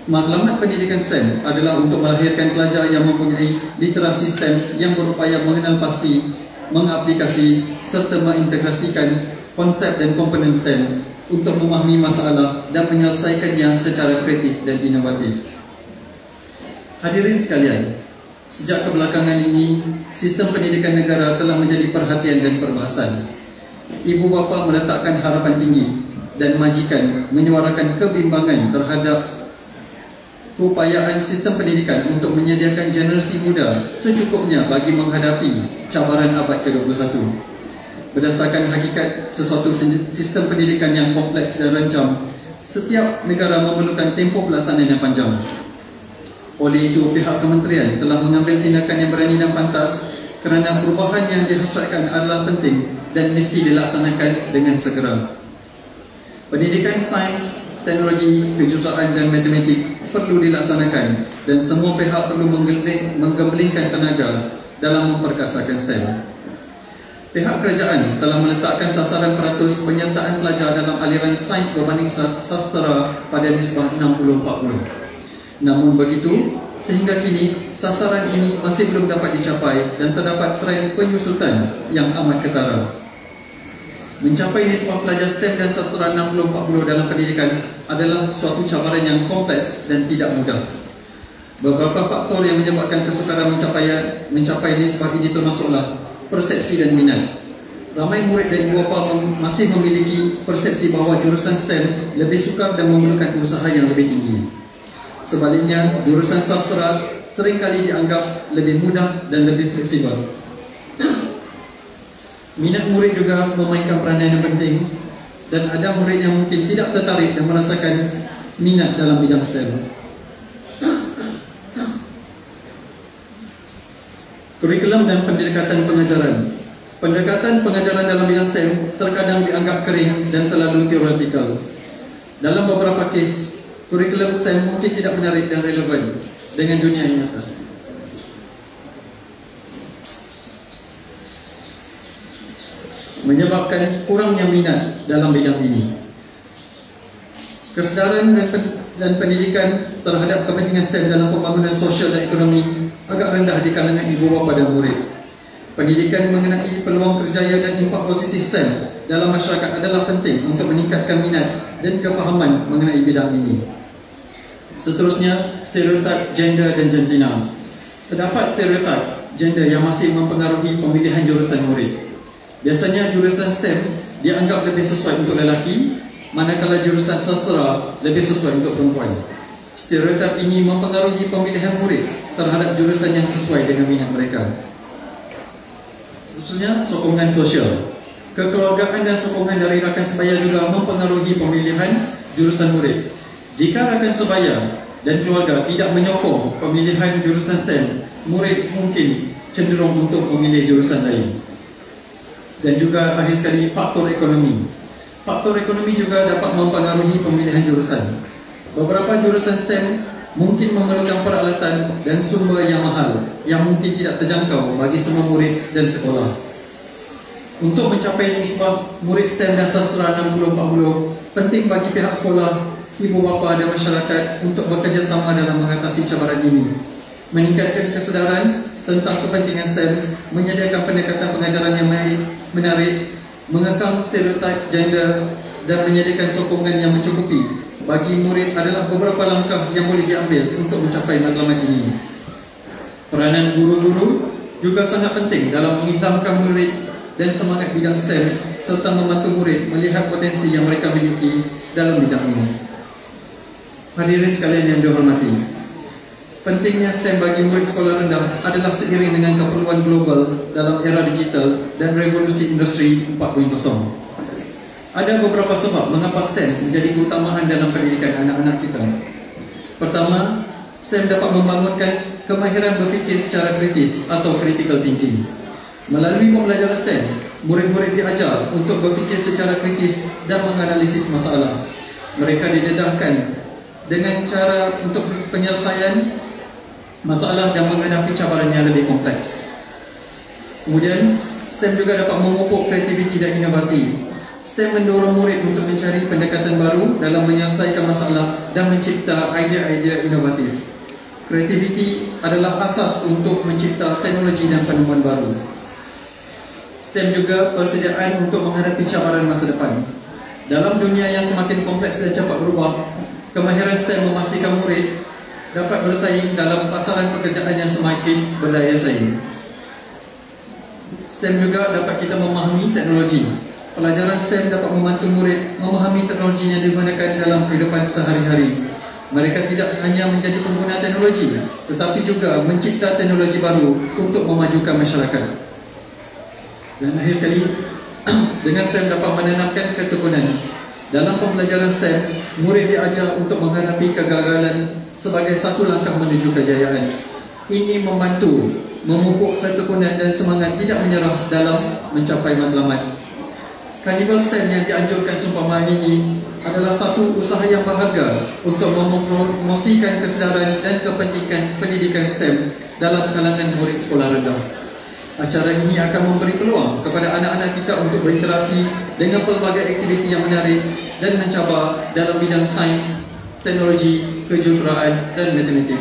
Matlamat pendidikan STEM adalah untuk melahirkan pelajar yang mempunyai literasi STEM yang berupaya mengenal pasti, mengaplikasi serta mengintegrasikan konsep dan komponen STEM untuk memahami masalah dan menyelesaikannya secara kreatif dan inovatif. Hadirin sekalian, sejak kebelakangan ini, sistem pendidikan negara telah menjadi perhatian dan perbahasan. Ibu bapa meletakkan harapan tinggi dan majikan menyuarakan kebimbangan terhadap keupayaan sistem pendidikan untuk menyediakan generasi muda secukupnya bagi menghadapi cabaran abad ke-21. Berdasarkan hakikat sesuatu sistem pendidikan yang kompleks dan rancang, setiap negara memerlukan tempoh pelaksanaan yang panjang. Oleh itu, pihak kementerian telah mengambil tindakan yang berani dan pantas kerana perubahan yang dihasratkan adalah penting dan mesti dilaksanakan dengan segera. Pendidikan sains, teknologi, kejuruteraan dan matematik perlu dilaksanakan dan semua pihak perlu menggembelingkan tenaga dalam memperkasakan STEM. Pihak kerajaan telah meletakkan sasaran peratus penyertaan pelajar dalam aliran sains berbanding sastera pada nisbah 60-40. Namun begitu, sehingga kini sasaran ini masih belum dapat dicapai dan terdapat trend penyusutan yang amat ketara. Mencapai nisbah pelajar STEM dan sastera 60-40 dalam pendidikan adalah suatu cabaran yang kompleks dan tidak mudah. Beberapa faktor yang menyebabkan kesukaran mencapai nisbah ini termasuklah persepsi dan minat. Ramai murid dan ibu bapa masih memiliki persepsi bahawa jurusan STEM lebih sukar dan memerlukan usaha yang lebih tinggi. Sebaliknya, jurusan sastera seringkali dianggap lebih mudah dan lebih fleksibel. Minat murid juga memainkan peranan yang penting dan ada murid yang mungkin tidak tertarik dan merasakan minat dalam bidang STEM. Kurikulum dan pendekatan pengajaran. Pendekatan pengajaran dalam bidang STEM terkadang dianggap kering dan terlalu teoretikal. Dalam beberapa kes, kurikulum STEM mungkin tidak menarik dan relevan dengan dunia yang nyata. Menyebabkan kurangnya minat dalam bidang ini. Kesedaran dan pendidikan terhadap kepentingan STEM dalam pembangunan sosial dan ekonomi agak rendah di kalangan ibu bapa dan murid. Pendidikan mengenai peluang kerjaya dan impak positif STEM dalam masyarakat adalah penting untuk meningkatkan minat dan kefahaman mengenai bidang ini. Seterusnya, stereotip gender dan jantina. Terdapat stereotip gender yang masih mempengaruhi pemilihan jurusan murid. Biasanya jurusan STEM dianggap lebih sesuai untuk lelaki, manakala jurusan sastra lebih sesuai untuk perempuan. Stereotip ini mempengaruhi pemilihan murid terhadap jurusan yang sesuai dengan minat mereka. Seterusnya, sokongan sosial. Kekeluargaan dan sokongan dari rakan sebaya juga mempengaruhi pemilihan jurusan murid. Jika rakan sebaya dan keluarga tidak menyokong pemilihan jurusan STEM, murid mungkin cenderung untuk memilih jurusan lain. Dan juga akhir sekali, faktor ekonomi. Faktor ekonomi juga dapat mempengaruhi pemilihan jurusan. Beberapa jurusan STEM mungkin memerlukan peralatan dan sumber yang mahal yang mungkin tidak terjangkau bagi semua murid dan sekolah. Untuk mencapai nisbah murid STEM dan sastra 60-40, penting bagi pihak sekolah, ibu bapa dan masyarakat untuk bekerjasama dalam mengatasi cabaran ini. Meningkatkan kesedaran tentang kepentingan STEM, menyediakan pendekatan pengajaran yang menarik, mengekang stereotip gender dan menyediakan sokongan yang mencukupi bagi murid adalah beberapa langkah yang boleh diambil untuk mencapai matlamat ini. Peranan guru-guru juga sangat penting dalam mengilhamkan murid dan semangat bidang STEM serta membantu murid melihat potensi yang mereka miliki dalam bidang ini. Hadirin sekalian yang dihormati, pentingnya STEM bagi murid sekolah rendah adalah seiring dengan keperluan global dalam era digital dan revolusi industri 4.0. Ada beberapa sebab mengapa STEM menjadi keutamaan dalam pendidikan anak-anak kita. Pertama, STEM dapat membangunkan kemahiran berfikir secara kritis atau critical thinking. Melalui pembelajaran STEM, murid-murid diajar untuk berfikir secara kritis dan menganalisis masalah. Mereka didedahkan dengan cara untuk penyelesaian masalah dan menghadapi cabaran yang lebih kompleks. Kemudian, STEM juga dapat memupuk kreativiti dan inovasi. STEM mendorong murid untuk mencari pendekatan baru dalam menyelesaikan masalah dan mencipta idea-idea inovatif. Kreativiti adalah asas untuk mencipta teknologi dan penemuan baru. STEM juga persediaan untuk menghadapi cabaran masa depan. Dalam dunia yang semakin kompleks dan cepat berubah, kemahiran STEM memastikan murid dapat bersaing dalam pasaran pekerjaan yang semakin berdaya saing. STEM juga dapat kita memahami teknologi. Pelajaran STEM dapat membantu murid memahami teknologi yang digunakan dalam kehidupan sehari-hari. Mereka tidak hanya menjadi pengguna teknologi, tetapi juga mencipta teknologi baru untuk memajukan masyarakat. Dan akhir sekali, dengan STEM dapat menanamkan ketekunan. Dalam pembelajaran STEM, murid diajar untuk menghadapi kegagalan sebagai satu langkah menuju kejayaan. Ini membantu memupuk ketekunan dan semangat tidak menyerah dalam mencapai matlamat. Karnival STEM yang dianjurkan seumpama ini adalah satu usaha yang berharga untuk mempromosikan kesedaran dan kepentingan pendidikan STEM dalam kalangan murid sekolah rendah. Acara ini akan memberi peluang kepada anak-anak kita untuk berinteraksi dengan pelbagai aktiviti yang menarik dan mencabar dalam bidang sains, teknologi, kejuruteraan dan matematik.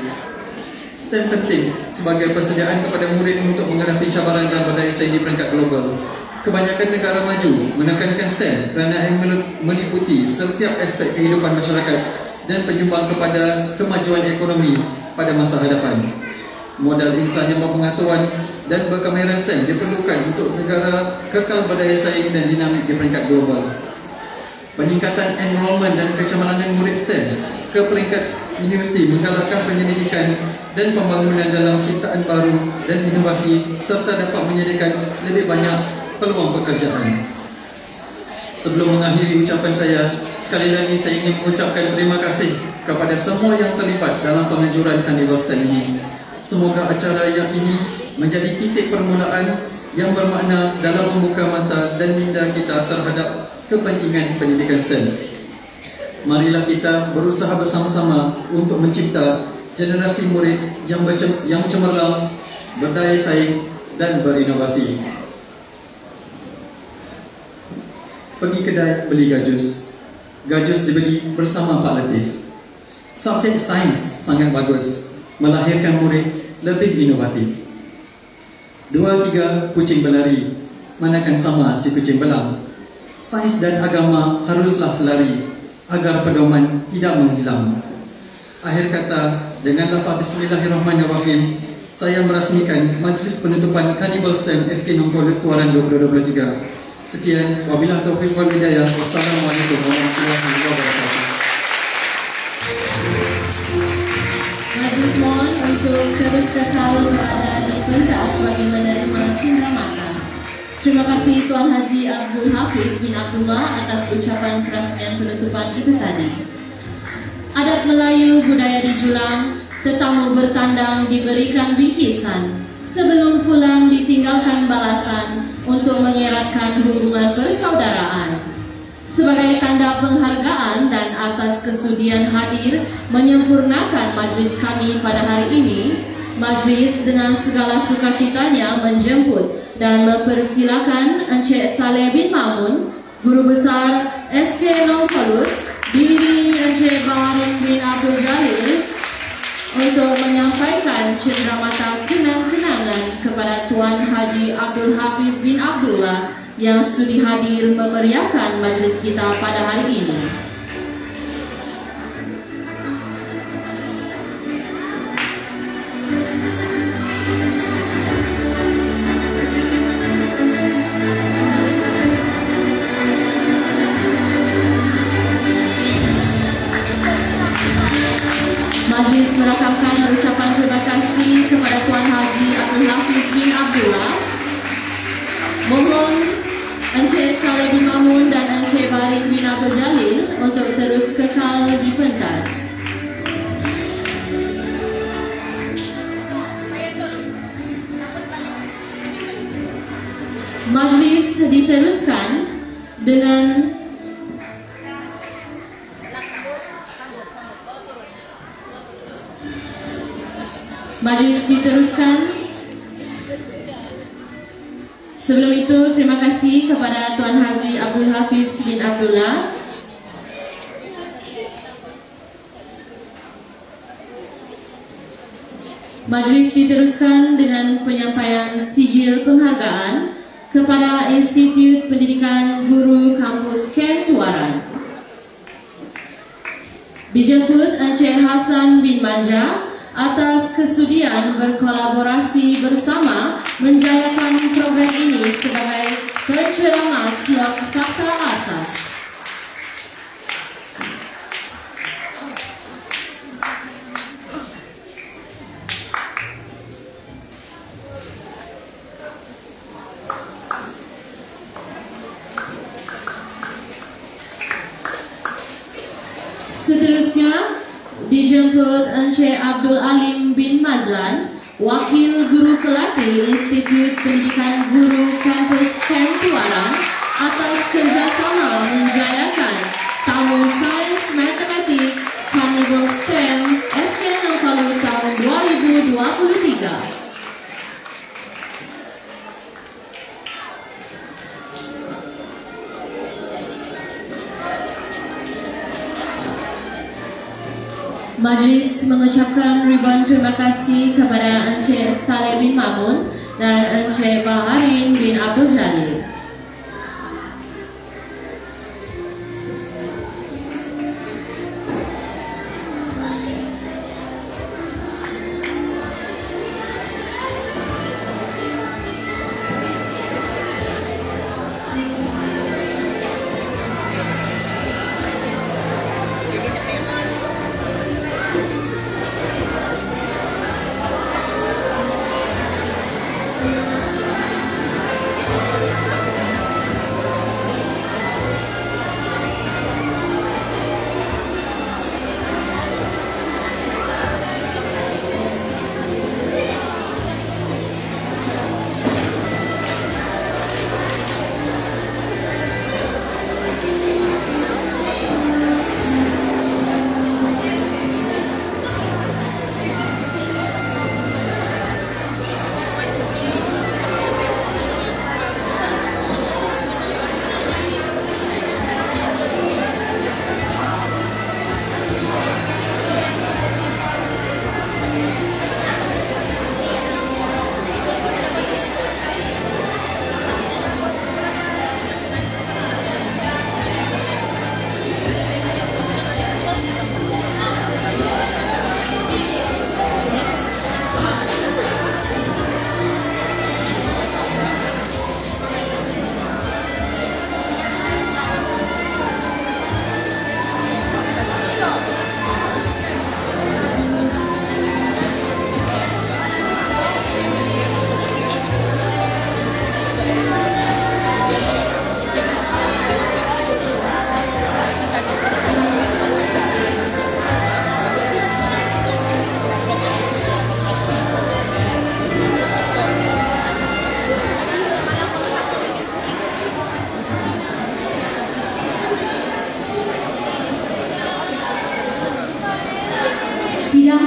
STEM penting sebagai persediaan kepada murid untuk menghadapi cabaran dan berdaya saing di peringkat global. Kebanyakan negara maju menekankan STEM kerana ia meliputi setiap aspek kehidupan masyarakat dan penyumbang kepada kemajuan ekonomi pada masa hadapan. Modal insan yang berpengetahuan dan berkemahiran STEM diperlukan untuk negara kekal berdaya saing dan dinamik di peringkat global. Peningkatan enrolment dan kecemerlangan murid STEM ke peringkat universiti menggalakkan penyelidikan dan pembangunan dalam ciptaan baru dan inovasi serta dapat menyediakan lebih banyak peluang pekerjaan. Sebelum mengakhiri ucapan saya, sekali lagi saya ingin mengucapkan terima kasih kepada semua yang terlibat dalam penganjuran Karnival STEM ini. Semoga acara yang ini menjadi titik permulaan yang bermakna dalam membuka mata dan minda kita terhadap kepentingan pendidikan STEM. Marilah kita berusaha bersama-sama untuk mencipta generasi murid yang cemerlang, berdaya saing dan berinovasi. Pergi kedai beli gajus. Gajus dibeli bersama Pak Latif. Subjek sains sangat bagus, melahirkan murid lebih inovatif. 2-3 kucing berlari, manakan sama si kucing belang. Sains dan agama haruslah selari agar pedoman tidak menghilang. Akhir kata, dengan lafaz Bismillahirrahmanirrahim, saya merasmikan Majlis Penutupan Carnival STEM SK Nongkolut Tuaran 2023. Sekian, wabillahi taufiq wal hidayah. Wassalamualaikum warahmatullahi wabarakatuh. Majlis mohon untuk terus kekal berada di pentas bagi menerima cenderamata. Terima kasih Tuan Haji Abdul Hafiz bin Abdullah atas ucapan perasmian penutupan itu tadi. Adat Melayu budaya di Julang, tetamu bertandang diberikan bingkisan, sebelum pulang ditinggalkan balasan untuk menyeratkan hubungan persaudaraan. Sebagai tanda penghargaan dan atas kesudian hadir menyempurnakan majlis kami pada hari ini, majlis dengan segala sukacitanya menjemput dan mempersilakan Encik Saleh bin Mamun, Guru Besar SK Nongkolut, bimbing Encik Baharin bin Abdul Jalil, untuk menyampaikan cenderamata kenang-kenangan kepada Tuan Haji Abdul Hafiz bin Abdullah yang sudi hadir memeriahkan majlis kita pada hari ini. Majlis merakamkan ucapan terima kasih kepada Tuan Haji Abdul Hafiz bin Abdullah. Mohon Encik Saleh bin Mamun dan Encik Baharin bin Abdul Jalil untuk terus kekal di pentas. Majlis diteruskan dengan sebelum itu, terima kasih kepada Tuan Haji Abdul Hafiz bin Abdullah. Majlis diteruskan dengan penyampaian sijil penghargaan kepada Institut Pendidikan Guru Kampus Kem Tuaran. Dijemput Encik Hasan bin Manja atas kesudian berkolaborasi bersama menjayakan program ini sebagai penceramah slot fakta asas. Seterusnya dijemput Encik Abdul Alim bin Mazlan, Wakil Guru Pelatih Institut Pendidikan Guru Kampus Kem Tuaran, atas kerjasama menjayakan Tahun Sains Matematik Carnival STEM SK Nongkolut tahun 2023. Majlis mengucapkan ribuan terima kasih kepada Encik Saleh bin Mamun dan Encik Baharin bin Abdul Jalil.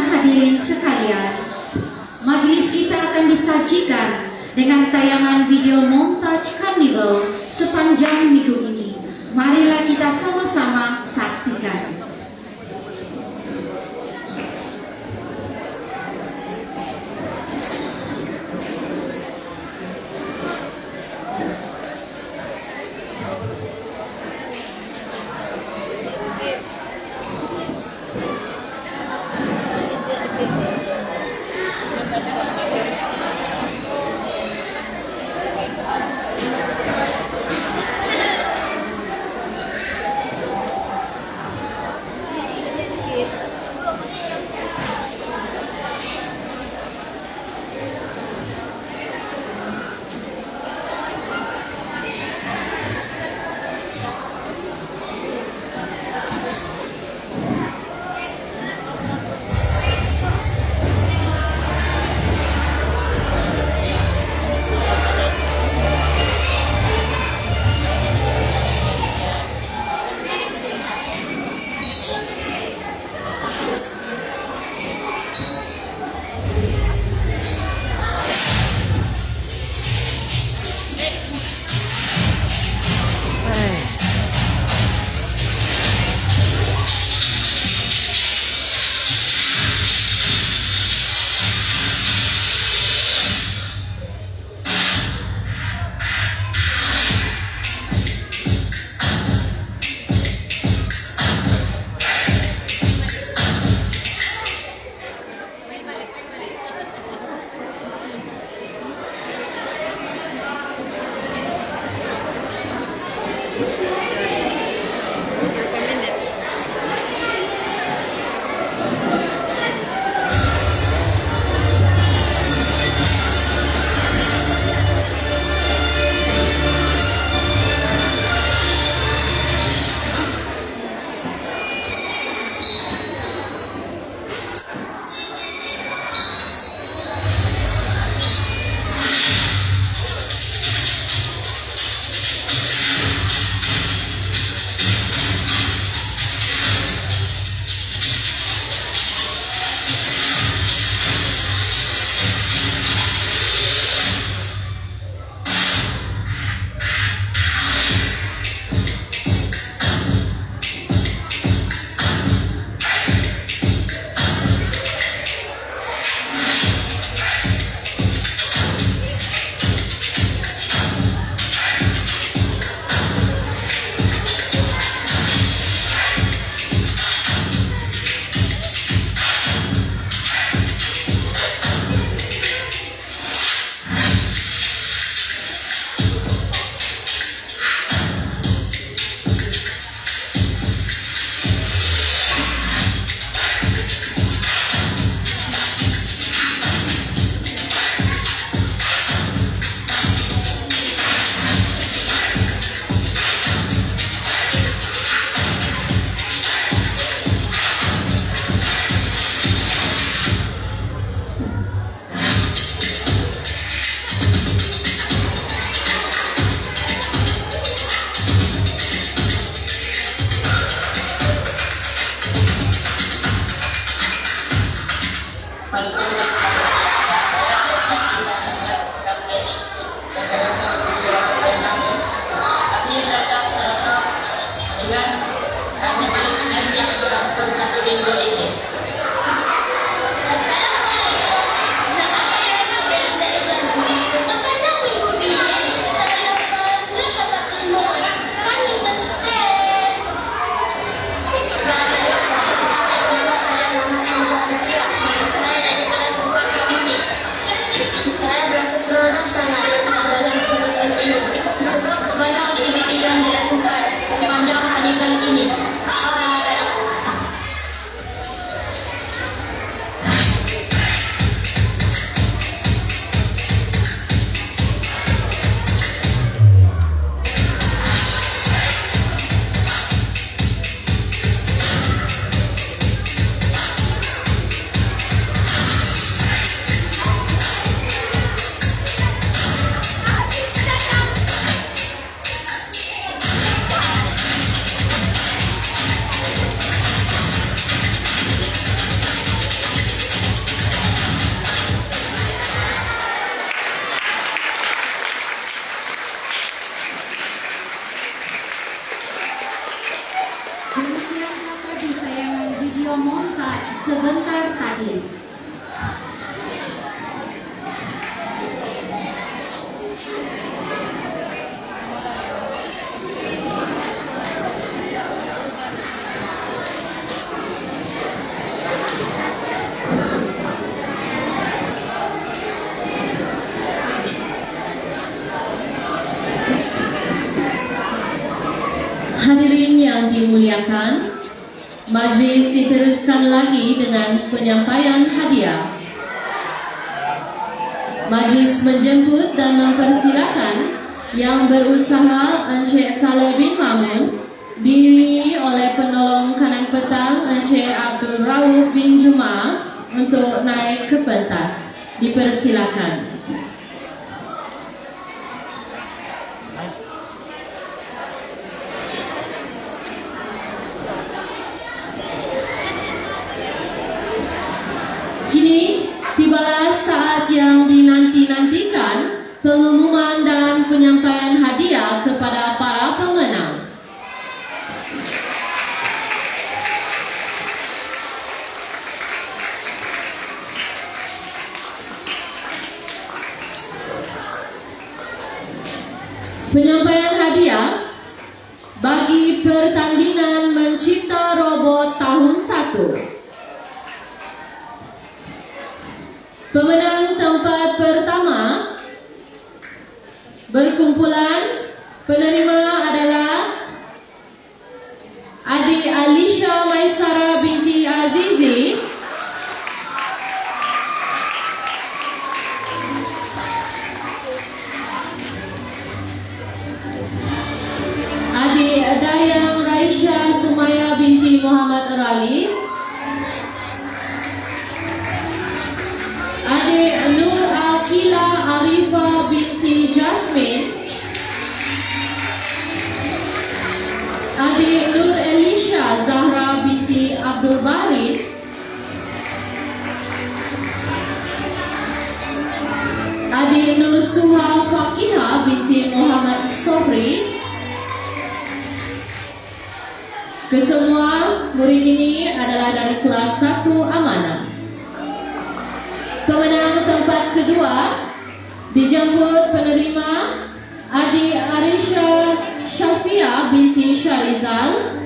hadirin sekalian, majelis kita akan disajikan dengan tayangan video montage karnival sepanjang minggu ini. Marilah kita sama-sama saksikan. dimuliakan, majlis diteruskan lagi dengan penyampaian hadiah. Majlis menjemput dan mempersilakan yang berusaha Encik Saleh bin Mamun, diiringi oleh penolong kanan petang Encik Abdul Rauf bin Juma untuk naik ke pentas. Dipersilakan. Kini tibalah saat yang dinanti-nantikan, pengumuman dan penyampaian hadiah kepada para pemenang. Penyampaian hadiah bagi pertandingan mencipta robot tahun 1. Pemenang tempat pertama berkumpulan penerima adalah adik Alisha Maisara binti Azizi, adik Dayang Raisha Sumaya binti Muhammad Rali, adik Nur Akila Arifah binti Jasmine, adik Nur Elisha Zahra binti Abdul Barid, adik Nur Suha Fakiha binti Muhammad Sofri. Kesemua murid ini adalah dari kelas 1 Amanah. Pemenang tempat kedua dijemput penerima adik Arisha Syafia binti Syarizal,